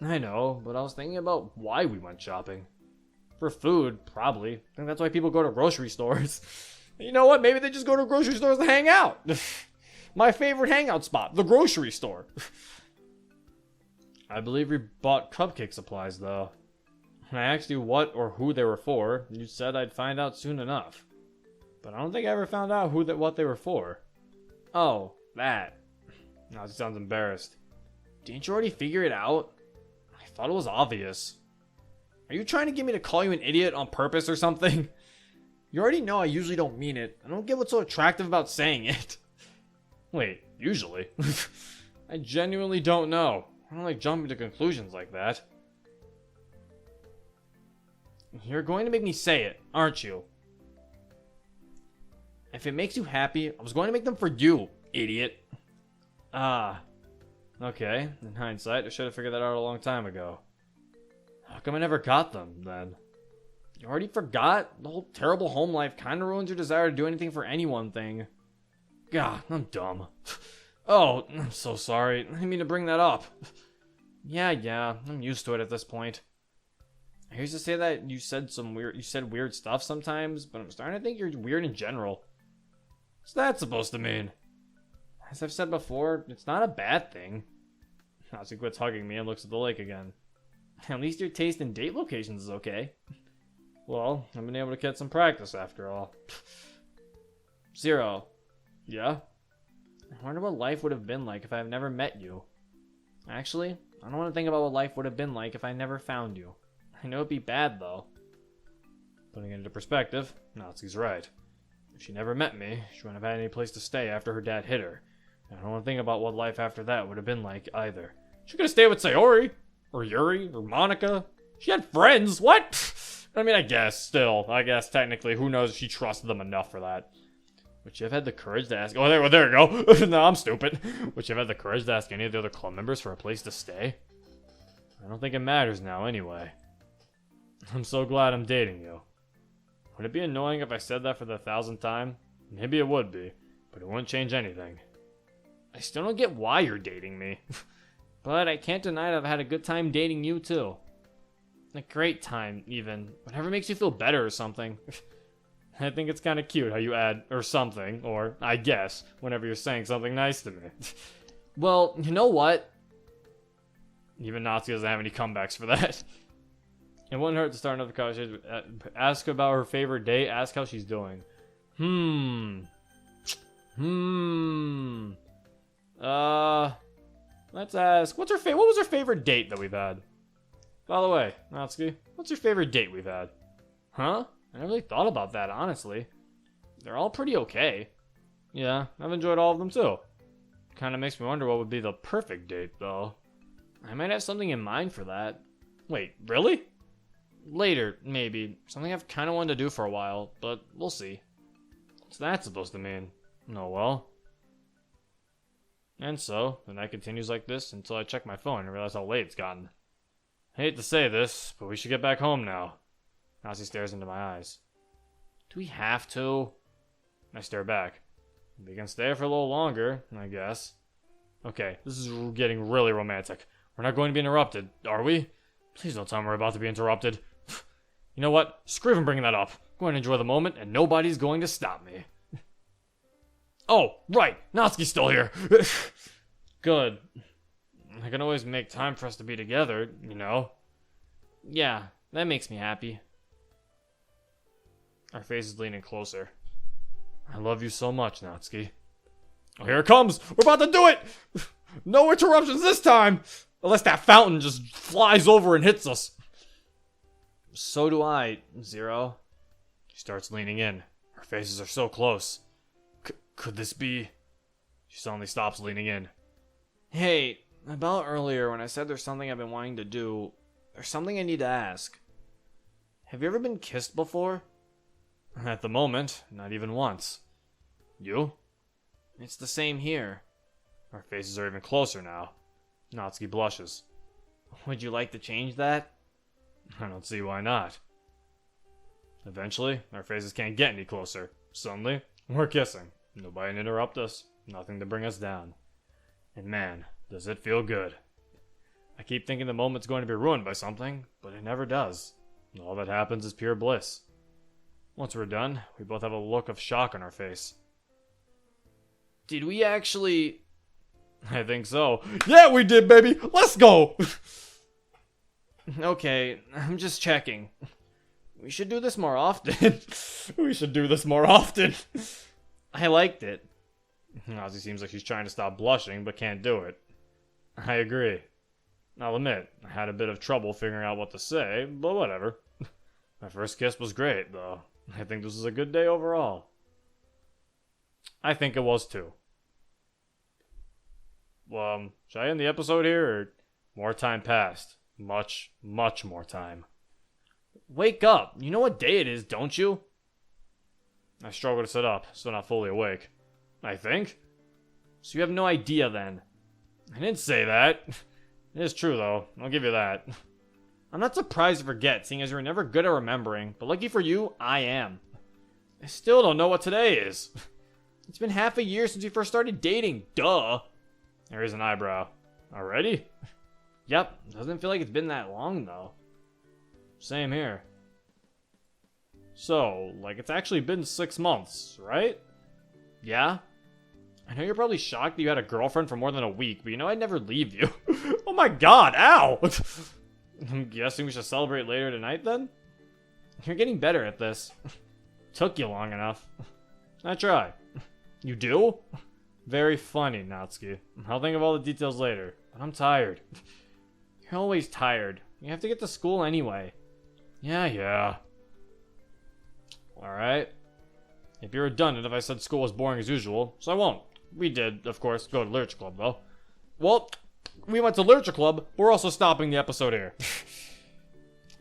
I know, but I was thinking about why we went shopping. For food, probably. I think that's why people go to grocery stores. You know what? Maybe they just go to grocery stores to hang out. My favorite hangout spot, the grocery store. I believe we bought cupcake supplies, though. When I asked you what or who they were for, you said I'd find out soon enough. But I don't think I ever found out what they were for. Oh, that. Now she sounds embarrassed. Didn't you already figure it out? I thought it was obvious. Are you trying to get me to call you an idiot on purpose or something? You already know I usually don't mean it. I don't get what's so attractive about saying it. Wait, usually? I genuinely don't know. I don't like jumping to conclusions like that. You're going to make me say it, aren't you? If it makes you happy, I was going to make them for you, idiot. Ah. Okay, in hindsight, I should have figured that out a long time ago. How come I never got them, then? You already forgot? The whole terrible home life kind of ruins your desire to do anything for anyone thing. God, I'm dumb. Oh, I'm so sorry. I didn't mean to bring that up. Yeah, I'm used to it at this point. I used to say that you said weird stuff sometimes, but I'm starting to think you're weird in general. What's that supposed to mean? As I've said before, it's not a bad thing. Natsu quits hugging me and looks at the lake again. At least your taste in date locations is okay. Well, I've been able to get some practice after all. Zero. Yeah? I wonder what life would have been like if I had never met you. Actually, I don't want to think about what life would have been like if I never found you. I know it'd be bad, though. Putting it into perspective, Natsuki's right. If she never met me, she wouldn't have had any place to stay after her dad hit her. And I don't want to think about what life after that would have been like, either. She could have stayed with Sayori, or Yuri, or Monica. She had friends, what? I mean, I guess technically, who knows if she trusted them enough for that. Would you have had the courage to ask... Oh, there you go. No, I'm stupid. Would you have had the courage to ask any of the other club members for a place to stay? I don't think it matters now, anyway. I'm so glad I'm dating you. Would it be annoying if I said that for the 1,000th time? Maybe it would be, but it wouldn't change anything. I still don't get why you're dating me. But I can't deny that I've had a good time dating you, too. A great time, even. Whatever makes you feel better or something. I think it's kind of cute how you add, or something, or I guess, whenever you're saying something nice to me. Well, you know what? Even Natsuki doesn't have any comebacks for that. It wouldn't hurt to start another conversation. Ask about her favorite date. Ask how she's doing. Let's ask. What was her favorite date that we've had? By the way, Natsuki, what's your favorite date we've had? Huh? I never really thought about that, honestly. They're all pretty okay. Yeah, I've enjoyed all of them too. Kind of makes me wonder what would be the perfect date, though. I might have something in mind for that. Wait, really? Later, maybe. Something I've kind of wanted to do for a while, but we'll see. What's that supposed to mean? Oh well. And so, the night continues like this until I check my phone and realize how late it's gotten. I hate to say this, but we should get back home now. Nazi stares into my eyes. Do we have to? I stare back. We can stay for a little longer, I guess. Okay, this is getting really romantic. We're not going to be interrupted, are we? Please don't tell me we're about to be interrupted. You know what? Screw even bringing that up. I'm going to enjoy the moment, and nobody's going to stop me. Oh, right! Natsuki's still here! Good. I can always make time for us to be together, you know? Yeah, that makes me happy. Our faces leaning closer. I love you so much, Natsuki. Oh, here it comes! We're about to do it! No interruptions this time! Unless that fountain just flies over and hits us. So do I, Zero. She starts leaning in. Her faces are so close. Could this be... She suddenly stops leaning in. Hey, about earlier when I said there's something I've been wanting to do, there's something I need to ask. Have you ever been kissed before? At the moment, not even once. You? It's the same here. Our faces are even closer now. Natsuki blushes. Would you like to change that? I don't see why not. Eventually, our faces can't get any closer. Suddenly, we're kissing. Nobody to interrupt us. Nothing to bring us down. And man, does it feel good. I keep thinking the moment's going to be ruined by something, but it never does. All that happens is pure bliss. Once we're done, we both have a look of shock on our face. Did we actually... I think so. Yeah, we did, baby! Let's go! Okay, I'm just checking. We should do this more often. We should do this more often. I liked it. Ozzy seems like she's trying to stop blushing, but can't do it. I agree. I'll admit, I had a bit of trouble figuring out what to say, but whatever. My first kiss was great, though. I think this is a good day overall. I think it was too. Should I end the episode here, or more time passed? Much, much more time. Wake up! You know what day it is, don't you? I struggle to sit up, still not fully awake. I think? So you have no idea then? I didn't say that. It is true though, I'll give you that. I'm not surprised to forget, seeing as you're never good at remembering, but lucky for you, I am. I still don't know what today is. It's been half a year since we first started dating, duh. There is an eyebrow. Already? Yep, doesn't feel like it's been that long though. Same here. So, like it's actually been 6 months, right? Yeah? I know you're probably shocked that you had a girlfriend for more than a week, but you know I'd never leave you. Oh my god, ow! I'm guessing we should celebrate later tonight then? You're getting better at this. Took you long enough. I try. You do? Very funny, Natsuki. I'll think of all the details later, but I'm tired. You're always tired. You have to get to school anyway. Yeah. Alright. It'd be redundant if I said school was boring as usual, so I won't. We did, of course, go to Literature Club, though. Well, we went to Literature Club, but we're also stopping the episode here.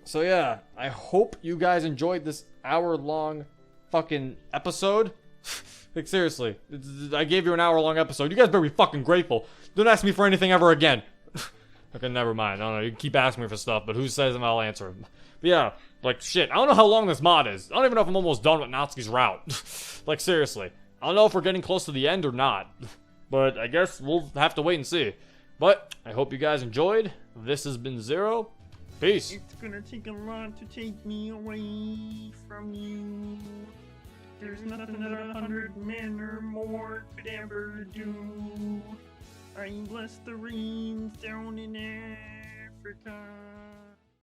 So yeah, I hope you guys enjoyed this hour-long fucking episode. Like, seriously, I gave you an hour-long episode. You guys better be fucking grateful. Don't ask me for anything ever again. Okay, never mind. I don't know, you can keep asking me for stuff, but who says I'll answer them? But yeah, like, shit, I don't know how long this mod is. I don't even know if I'm almost done with Natsuki's route. Like, seriously. I don't know if we're getting close to the end or not. But I guess we'll have to wait and see. But I hope you guys enjoyed. This has been Zero. Peace. It's gonna take a lot to take me away from you. There's nothing that 100 men or more could ever do. I bless the rains down in Africa.